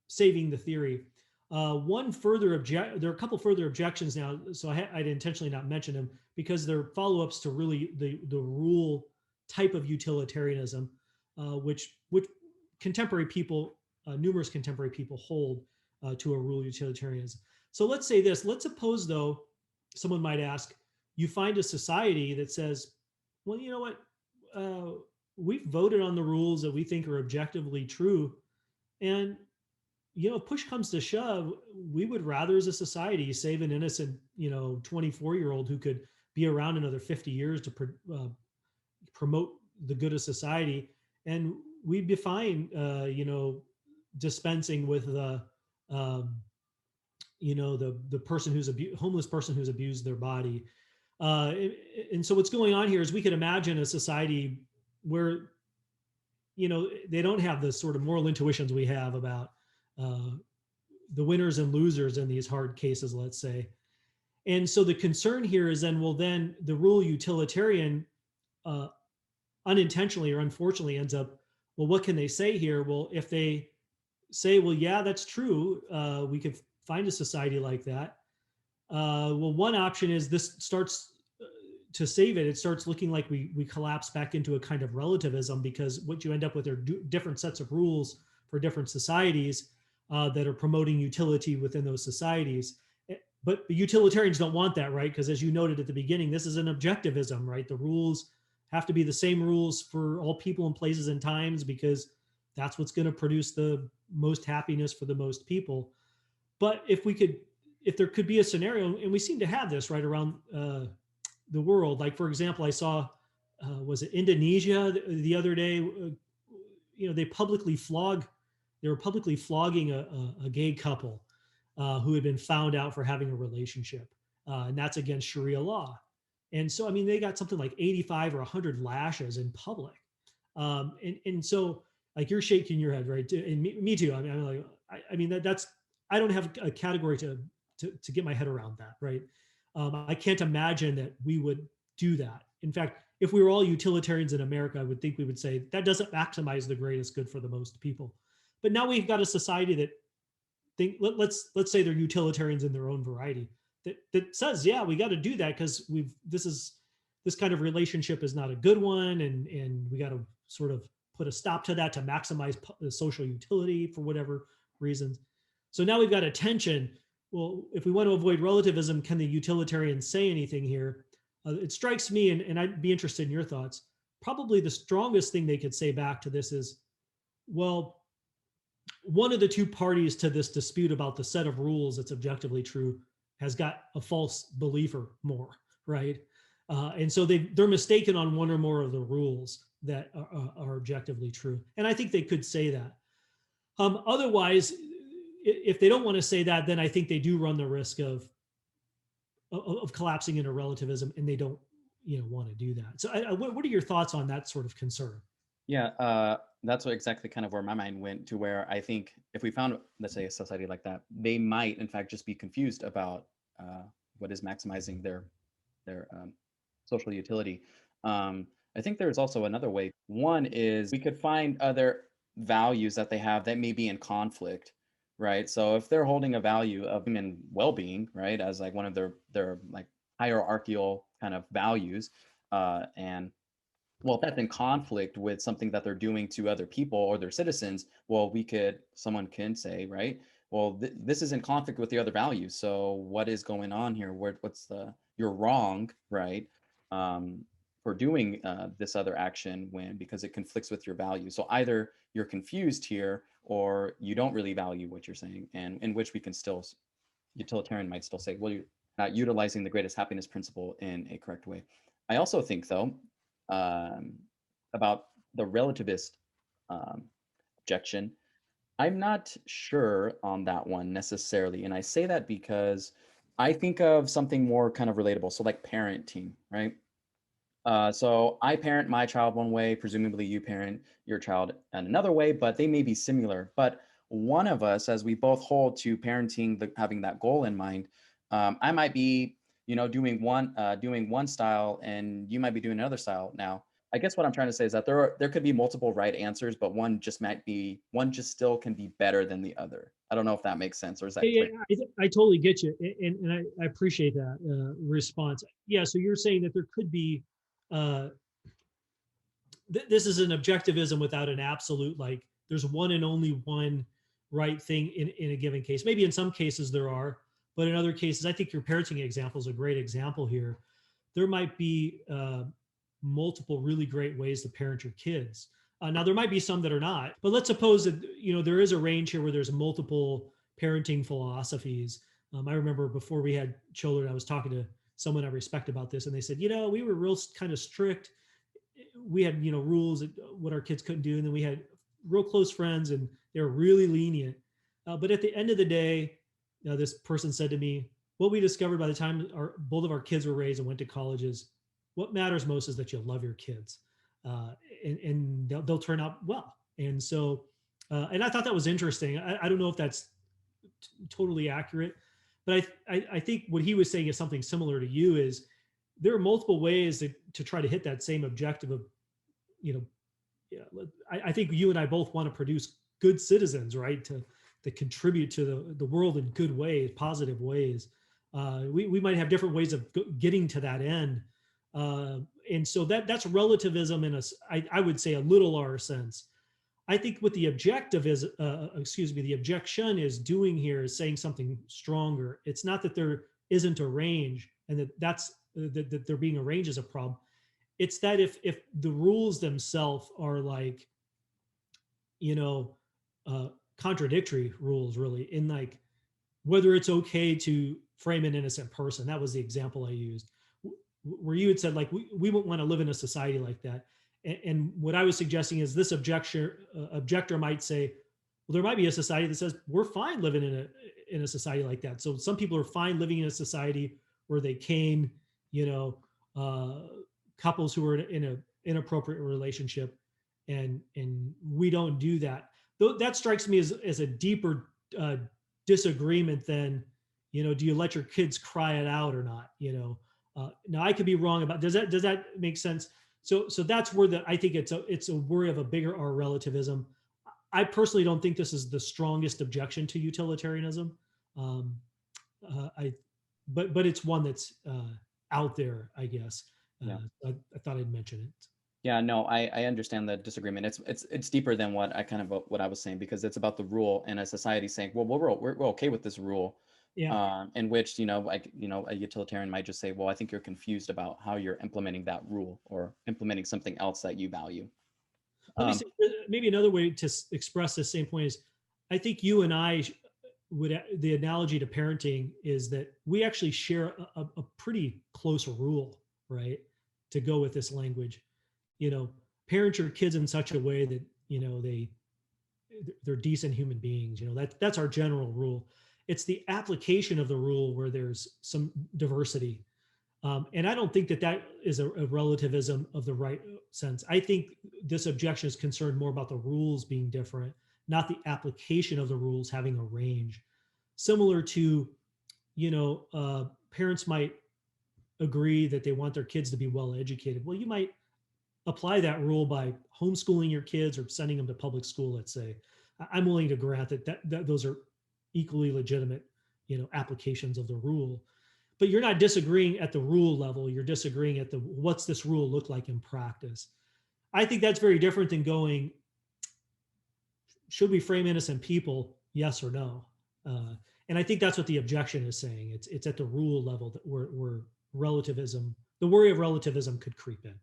saving the theory. There are a couple further objections now, so I'd intentionally not mention them because they're follow-ups to really the rule type of utilitarianism, which contemporary people, numerous contemporary people hold to a rule utilitarianism. So let's say this. Let's suppose, though, someone might ask, you find a society that says, well, you know what? We've voted on the rules that we think are objectively true, and push comes to shove, we would rather as a society save an innocent, 24-year-old who could be around another 50 years to promote the good of society. And we'd be fine, dispensing with the person who's homeless person who's abused their body. And so what's going on here is we could imagine a society where, they don't have the sort of moral intuitions we have about the winners and losers in these hard cases, let's say. And so the concern here is then, well, then the rule utilitarian unintentionally or unfortunately ends up, well, what can they say here? Well, if they say, well, yeah, that's true, we could find a society like that. Well, one option is this starts to save it. It starts looking like we collapse back into a kind of relativism, because what you end up with are different sets of rules for different societies that are promoting utility within those societies. But utilitarians don't want that, right? Because as you noted at the beginning, this is an objectivism, right? The rules have to be the same rules for all people and places and times, because that's what's going to produce the most happiness for the most people. But if there could be a scenario, and we seem to have this right around the world. Like, for example, I saw, was it Indonesia the other day? They were publicly flogging a gay couple who had been found out for having a relationship, and that's against Sharia law. And so, I mean, they got something like 85 or 100 lashes in public. And so, like, you're shaking your head, right? And me too. I mean, that's I don't have a category to get my head around that, right? I can't imagine that we would do that. In fact, if we were all utilitarians in America, I would think we would say that doesn't maximize the greatest good for the most people. But now we've got a society that let's say they're utilitarians in their own variety, that says, yeah, we got to do that because this kind of relationship is not a good one, and we got to sort of put a stop to that to maximize the social utility for whatever reasons. So now we've got a tension. Well, if we want to avoid relativism, can the utilitarians say anything here? It strikes me, and I'd be interested in your thoughts, probably the strongest thing they could say back to this is, well, one of the two parties to this dispute about the set of rules that's objectively true has got a false belief or more, right? And so they're mistaken on one or more of the rules that are objectively true. And I think they could say that. Otherwise, if they don't want to say that, then I think they do run the risk of collapsing into relativism, and they don't want to do that. So what are your thoughts on that sort of concern? Yeah, that's exactly kind of where my mind went to, where I think if we found, let's say, a society like that, they might, in fact, just be confused about what is maximizing their social utility. I think there's also another way. One is we could find other values that they have that may be in conflict. right? So if they're holding a value of human well-being, right, as like one of their like hierarchical kind of values, and well, if that's in conflict with something that they're doing to other people or their citizens, well, someone can say, right, well, this is in conflict with the other values. So what is going on here? You're wrong, right? Um, for doing this other action because it conflicts with your values. So either you're confused here or you don't really value what you're saying, and in which we can still, utilitarian might still say, well, you're not utilizing the greatest happiness principle in a correct way. I also think, though, um, about the relativist um, objection. I'm not sure on that one necessarily. And I say that because I think of something more kind of relatable. So, like parenting, right? So I parent my child one way, presumably you parent your child in another way, but they may be similar. But one of us, as we both hold to parenting, having that goal in mind, I might be, doing one style, and you might be doing another style. Now, I guess what I'm trying to say is that there could be multiple right answers, but one just still can be better than the other. I don't know if that makes sense, or is that Yeah, clear? I totally get you, and I appreciate that response. Yeah, so you're saying that there could be uh, this is an objectivism without an absolute, like there's one and only one right thing in a given case. Maybe in some cases there are, but in other cases, I think your parenting example is a great example here. There might be multiple really great ways to parent your kids. Now there might be some that are not, but let's suppose that there is a range here where there's multiple parenting philosophies. I remember before we had children, I was talking to someone I respect about this, and they said, we were real kind of strict. We had rules what our kids couldn't do, and then we had real close friends and they were really lenient, but at the end of the day, this person said to me, what we discovered by the time both of our kids were raised and went to colleges, what matters most is that you love your kids, uh, and they'll turn out well. And so and I thought that was interesting. I don't know if that's totally accurate, but I think what he was saying is something similar to you. Is there are multiple ways to try to hit that same objective of, you know, yeah, I think you and I both want to produce good citizens, right? To contribute to the world in good ways, positive ways. We might have different ways of getting to that end. And so that's relativism in I would say a little r sense. I think what the objective is, the objection is doing here is saying something stronger. It's not that there isn't a range and that there being a range is a problem. It's that if the rules themselves are like, you know, uh, contradictory rules, really, in like whether it's okay to frame an innocent person. That was the example I used, where you had said like we wouldn't want to live in a society like that. And what I was suggesting is this objector might say, well, there might be a society that says we're fine living in a society like that. So some people are fine living in a society where they cane, you know, couples who are in a inappropriate relationship, and we don't do that. Though that strikes me as a deeper disagreement than, do you let your kids cry it out or not? Now I could be wrong about, does that make sense? So that's where I think it's a worry of a bigger R relativism. I personally don't think this is the strongest objection to utilitarianism. Um, I but it's one that's out there, I guess. Yeah. I thought I'd mention it. Yeah, no, I understand the disagreement. It's deeper than what I was saying, because it's about the rule and a society saying, well, we're okay with this rule, Yeah. in which a utilitarian might just say, well, I think you're confused about how you're implementing that rule or implementing something else that you value. Let me Um, say maybe another way to express the same point is, I think you and I would, the analogy to parenting is that we actually share a pretty close rule, right? To go with this language, parent your kids in such a way that they're decent human beings. That's our general rule. It's the application of the rule where there's some diversity, and I don't think that is a relativism of the right sense. I think this objection is concerned more about the rules being different, not the application of the rules having a range. Similar to, parents might agree that they want their kids to be well educated. Well, you might apply that rule by homeschooling your kids or sending them to public school, let's say. I'm willing to grant that those are equally legitimate, applications of the rule. But you're not disagreeing at the rule level. You're disagreeing at the what's this rule look like in practice. I think that's very different than going, should we frame innocent people? Yes or no? And I think that's what the objection is saying. It's at the rule level that where relativism, the worry of relativism, could creep in.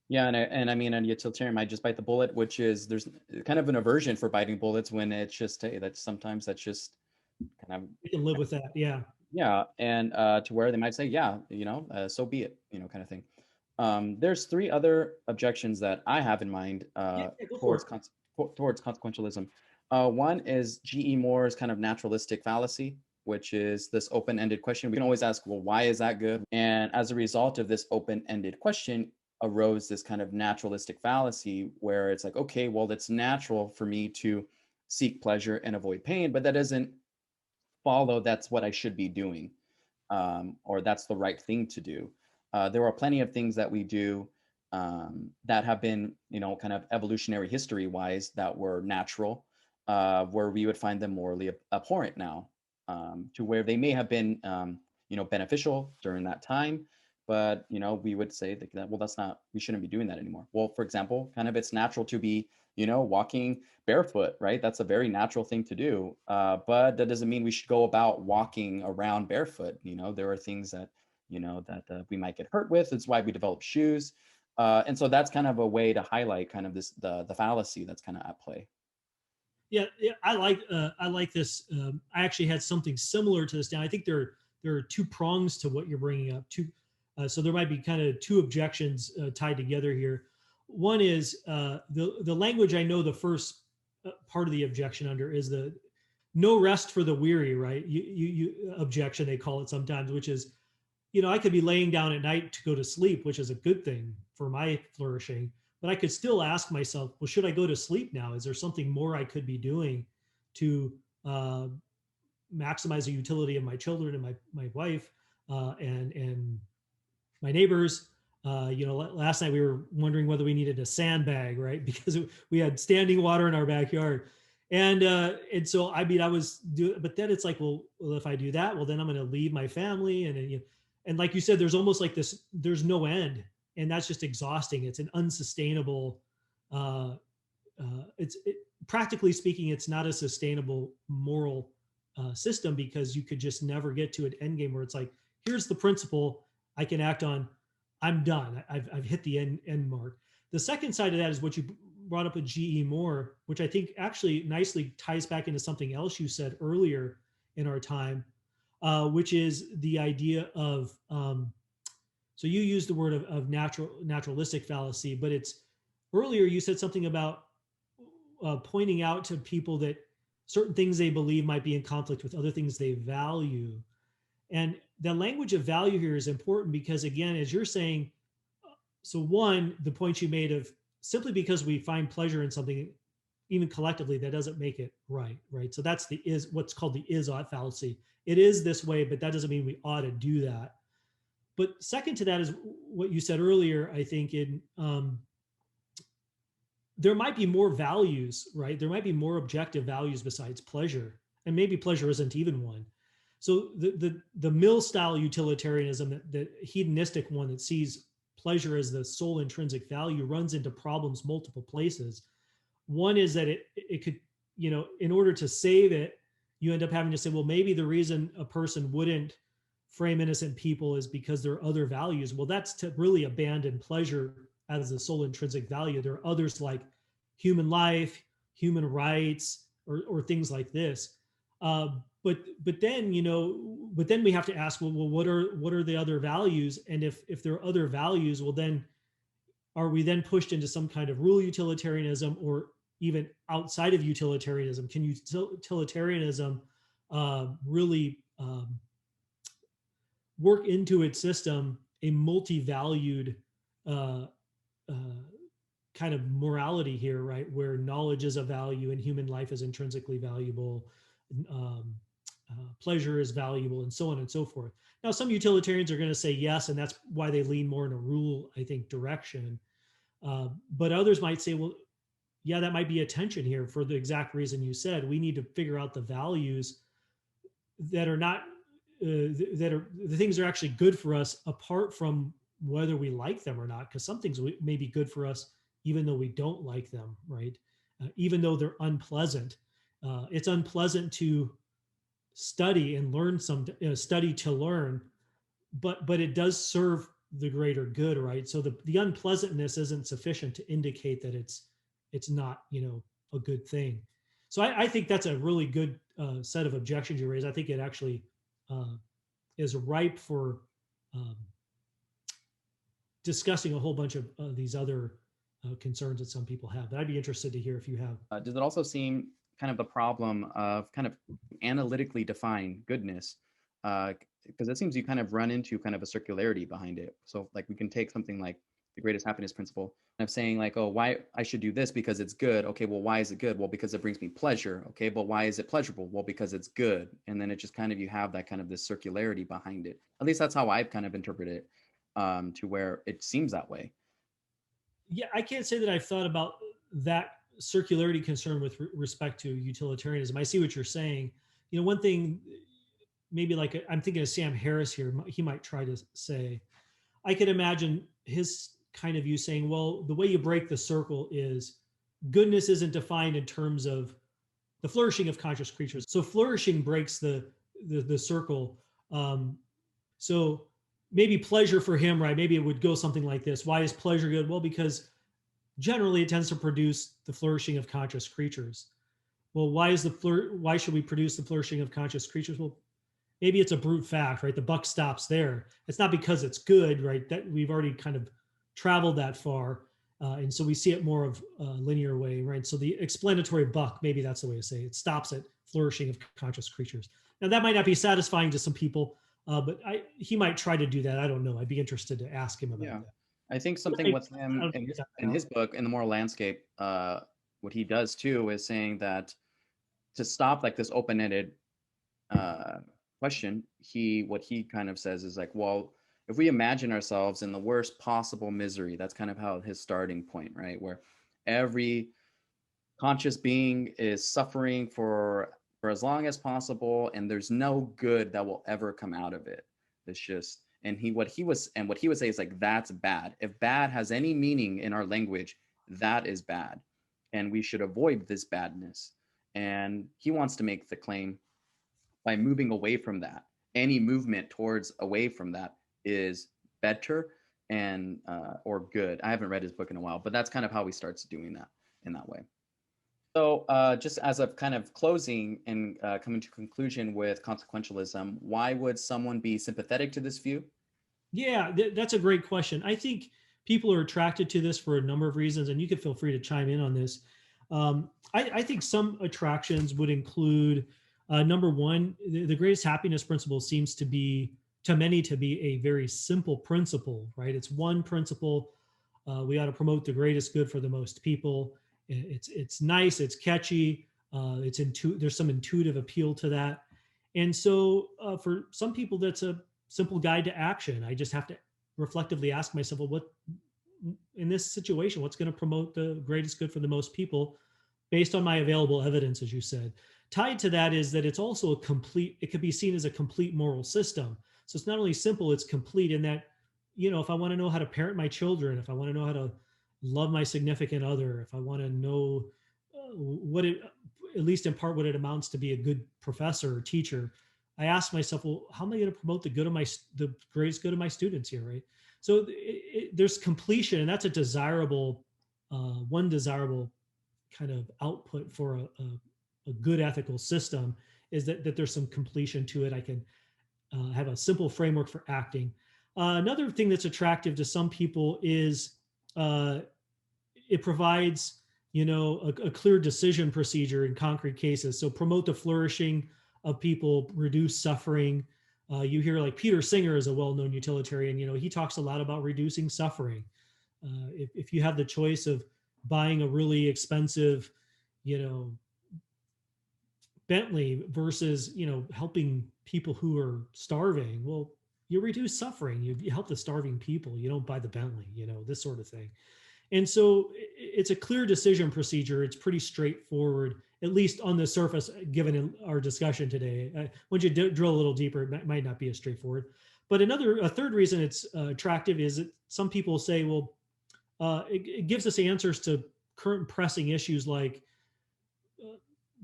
Yeah, and I mean, a utilitarian might just bite the bullet, which is there's kind of an aversion for biting bullets when it's just hey, that's sometimes that's just kind of You can live with that. Yeah. yeah, and to where they might say, yeah, so be it, kind of thing. There's three other objections that I have in mind Yeah, go for towards it. towards consequentialism. One is G.E. Moore's kind of naturalistic fallacy, which is this open-ended question. We can always ask, well, why is that good? And as a result of this open-ended question, arose this kind of naturalistic fallacy where it's like, okay, well, it's natural for me to seek pleasure and avoid pain, but that doesn't follow that's what I should be doing, or that's the right thing to do. There are plenty of things that we do that have been, kind of evolutionary history wise that were natural, where we would find them morally abhorrent now, to where they may have been, beneficial during that time. But, we would say that, well, we shouldn't be doing that anymore. Well, for example, kind of it's natural to be, walking barefoot, right? That's a very natural thing to do. But that doesn't mean we should go about walking around barefoot. There are things that, that we might get hurt with. It's why we develop shoes. And so that's kind of a way to highlight kind of the fallacy that's kind of at play. Yeah, I like this. I actually had something similar to this. Now I think there are two prongs to what you're bringing up. So there might be kind of two objections tied together here. One is the language. I know the first part of the objection under is the no rest for the weary, right? You objection, they call it sometimes, which is, I could be laying down at night to go to sleep, which is a good thing for my flourishing. But I could still ask myself, well, should I go to sleep now? Is there something more I could be doing to maximize the utility of my children and my wife and my neighbors? Last night we were wondering whether we needed a sandbag, right? Because we had standing water in our backyard. And so, I mean, but then it's like, well, if I do that, well, then I'm going to leave my family. And like you said, there's almost like this, there's no end. And that's just exhausting. It's an unsustainable, practically speaking, it's not a sustainable moral system, because you could just never get to an end game where it's like, here's the principle I can act on. I'm done. I've hit the end mark. The second side of that is what you brought up with G.E. Moore, which I think actually nicely ties back into something else you said earlier in our time, which is the idea of, so you used the word of naturalistic fallacy, but it's earlier you said something about pointing out to people that certain things they believe might be in conflict with other things they value. And the language of value here is important because, again, as you're saying, so one, the point you made of simply because we find pleasure in something, even collectively, that doesn't make it right, right? So that's what's called the is-ought fallacy. It is this way, but that doesn't mean we ought to do that. But second to that is what you said earlier, I think, there might be more values, right? There might be more objective values besides pleasure, and maybe pleasure isn't even one. So the Mill style utilitarianism, the hedonistic one that sees pleasure as the sole intrinsic value, runs into problems multiple places. One is that it could, in order to save it, you end up having to say, well, maybe the reason a person wouldn't frame innocent people is because there are other values. Well, that's to really abandon pleasure as the sole intrinsic value. There are others like human life, human rights, or things like this. But then we have to ask, well, what are the other values? And if there are other values, well, then are we then pushed into some kind of rule utilitarianism, or even outside of utilitarianism? Can utilitarianism really work into its system a multi-valued kind of morality here, right? Where knowledge is a value and human life is intrinsically valuable, pleasure is valuable, and so on and so forth. Now, some utilitarians are going to say yes, and that's why they lean more in a rule, I think, direction. But others might say, well, yeah, that might be a tension here for the exact reason you said. We need to figure out the values that are not that are the things that are actually good for us apart from whether we like them or not, because some things may be good for us even though we don't like them, right? Even though they're unpleasant. It's unpleasant to study and learn study to learn, but it does serve the greater good, right? So the unpleasantness isn't sufficient to indicate that it's not, a good thing. So I think that's a really good set of objections you raise. I think it actually uh, is ripe for um, discussing a whole bunch of these other concerns that some people have. But I'd be interested to hear if you have. Does it also seem kind of the problem of kind of analytically define goodness? Because it seems you kind of run into kind of a circularity behind it. So like we can take something like the greatest happiness principle of saying like, oh, why I should do this because it's good. Okay, well, why is it good? Well, because it brings me pleasure. Okay, but why is it pleasurable? Well, because it's good. And then it just kind of, you have that kind of this circularity behind it. At least that's how I've kind of interpreted it, to where it seems that way. Yeah, I can't say that I've thought about that circularity concern with respect to utilitarianism. I see what you're saying. One thing, maybe like I'm thinking of Sam Harris here. He might try to say, I could imagine his kind of view saying, well, the way you break the circle is goodness isn't defined in terms of the flourishing of conscious creatures. So flourishing breaks the circle. So maybe pleasure for him, right? Maybe it would go something like this. Why is pleasure good? Well, because generally it tends to produce the flourishing of conscious creatures. Well, why should we produce the flourishing of conscious creatures? Well, maybe it's a brute fact, right? The buck stops there. It's not because it's good, right? That we've already kind of traveled that far. And so we see it more of a linear way, right? So the explanatory buck, maybe that's the way to say it, stops at flourishing of conscious creatures. Now that might not be satisfying to some people, but he might try to do that. I don't know. I'd be interested to ask him about Yeah. that. I think something with him in his book, in the moral landscape, what he does too is saying that to stop like this open-ended uh, question, what he kind of says is like, well, if we imagine ourselves in the worst possible misery, that's kind of how his starting point, right? Where every conscious being is suffering for as long as possible, and there's no good that will ever come out of it. It's just, and what he would say is like, that's bad. If bad has any meaning in our language, that is bad, and we should avoid this badness. And he wants to make the claim, by moving away from that, any movement towards away from that is better and or good. I haven't read his book in a while, but that's kind of how he starts doing that in that way. So just as a kind of closing and coming to conclusion with consequentialism, why would someone be sympathetic to this view? Yeah, that's a great question. I think people are attracted to this for a number of reasons, and you can feel free to chime in on this. I think some attractions would include number one, the greatest happiness principle seems to be, to many, to be a very simple principle, right? It's one principle. We ought to promote the greatest good for the most people. It's nice, it's catchy, there's some intuitive appeal to that, and so for some people that's a simple guide to action. I just have to reflectively ask myself, well, what in this situation, what's going to promote the greatest good for the most people based on my available evidence, as you said. Tied to that is that it's also it could be seen as a complete moral system. So it's not only simple, it's complete in that, if I want to know how to parent my children, if I want to know how to love my significant other, if I want to know at least in part, what it amounts to be a good professor or teacher, I ask myself, well, how am I going to promote the greatest good of my students here, right? So there's completion, and that's a desirable, one desirable kind of output for a good ethical system, is that there's some completion to it. I can have a simple framework for acting. Another thing that's attractive to some people is it provides, a clear decision procedure in concrete cases. So promote the flourishing of people, reduce suffering. You hear like Peter Singer is a well-known utilitarian. He talks a lot about reducing suffering. If you have the choice of buying a really expensive, Bentley versus, helping people who are starving, well, you reduce suffering. You help the starving people. You don't buy the Bentley. This sort of thing. And so it's a clear decision procedure. It's pretty straightforward, at least on the surface, given in our discussion today. Once you drill a little deeper, it might not be as straightforward. But a third reason it's attractive is that some people say, well, it gives us answers to current pressing issues like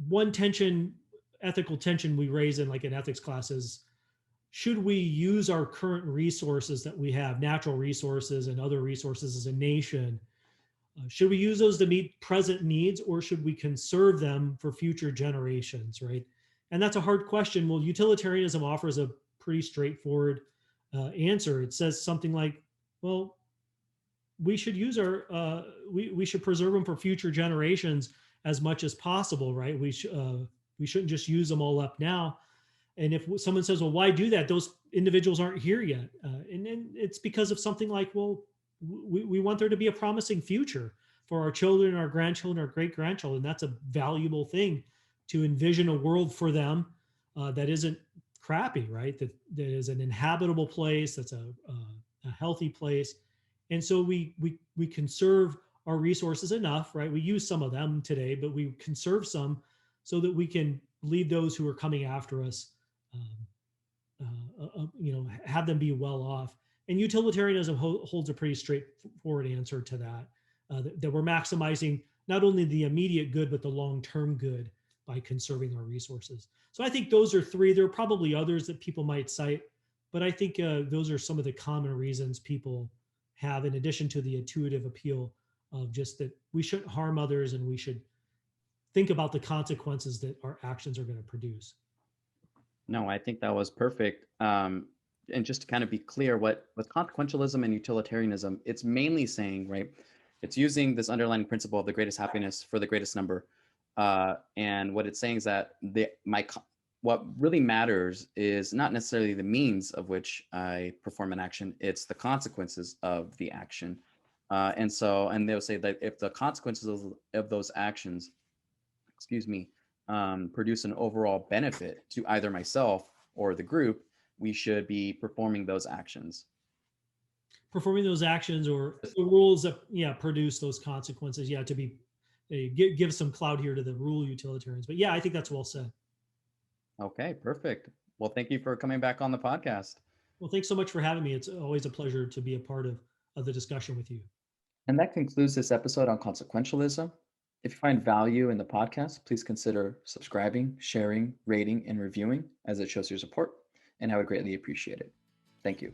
one ethical tension we raise in ethics classes. Should we use our current resources that we have, natural resources and other resources as a nation? Should we use those to meet present needs, or should we conserve them for future generations, right? And that's a hard question. Well, utilitarianism offers a pretty straightforward answer. It says something like, well, we should use we should preserve them for future generations as much as possible, right? We shouldn't just use them all up now. And if someone says, well, why do that? Those individuals aren't here yet. And then it's because of something like, well, we want there to be a promising future for our children, our grandchildren, our great grandchildren. That's a valuable thing, to envision a world for them that isn't crappy, right? That is an inhabitable place, that's a healthy place. And so we conserve our resources enough, right? We use some of them today, but we conserve some so that we can leave those who are coming after us, have them be well off. And utilitarianism holds a pretty straightforward answer to that, that we're maximizing not only the immediate good, but the long-term good by conserving our resources. So I think those are three. There are probably others that people might cite, but I think those are some of the common reasons people have, in addition to the intuitive appeal of just that we shouldn't harm others and we should think about the consequences that our actions are going to produce. No, I think that was perfect. And just to kind of be clear, with consequentialism and utilitarianism, it's mainly saying, right, it's using this underlying principle of the greatest happiness for the greatest number. And what it's saying is that what really matters is not necessarily the means of which I perform an action, it's the consequences of the action. And they'll say that if the consequences of those actions, produce an overall benefit to either myself or the group, we should be performing those actions. Performing those actions, or the rules that produce those consequences, to be give some cloud here to the rule utilitarians. But I think that's well said. Okay, perfect. Well, thank you for coming back on the podcast. Well, thanks so much for having me. It's always a pleasure to be a part of the discussion with you. And that concludes this episode on consequentialism. If you find value in the podcast, please consider subscribing, sharing, rating, and reviewing, as it shows your support, and I would greatly appreciate it. Thank you.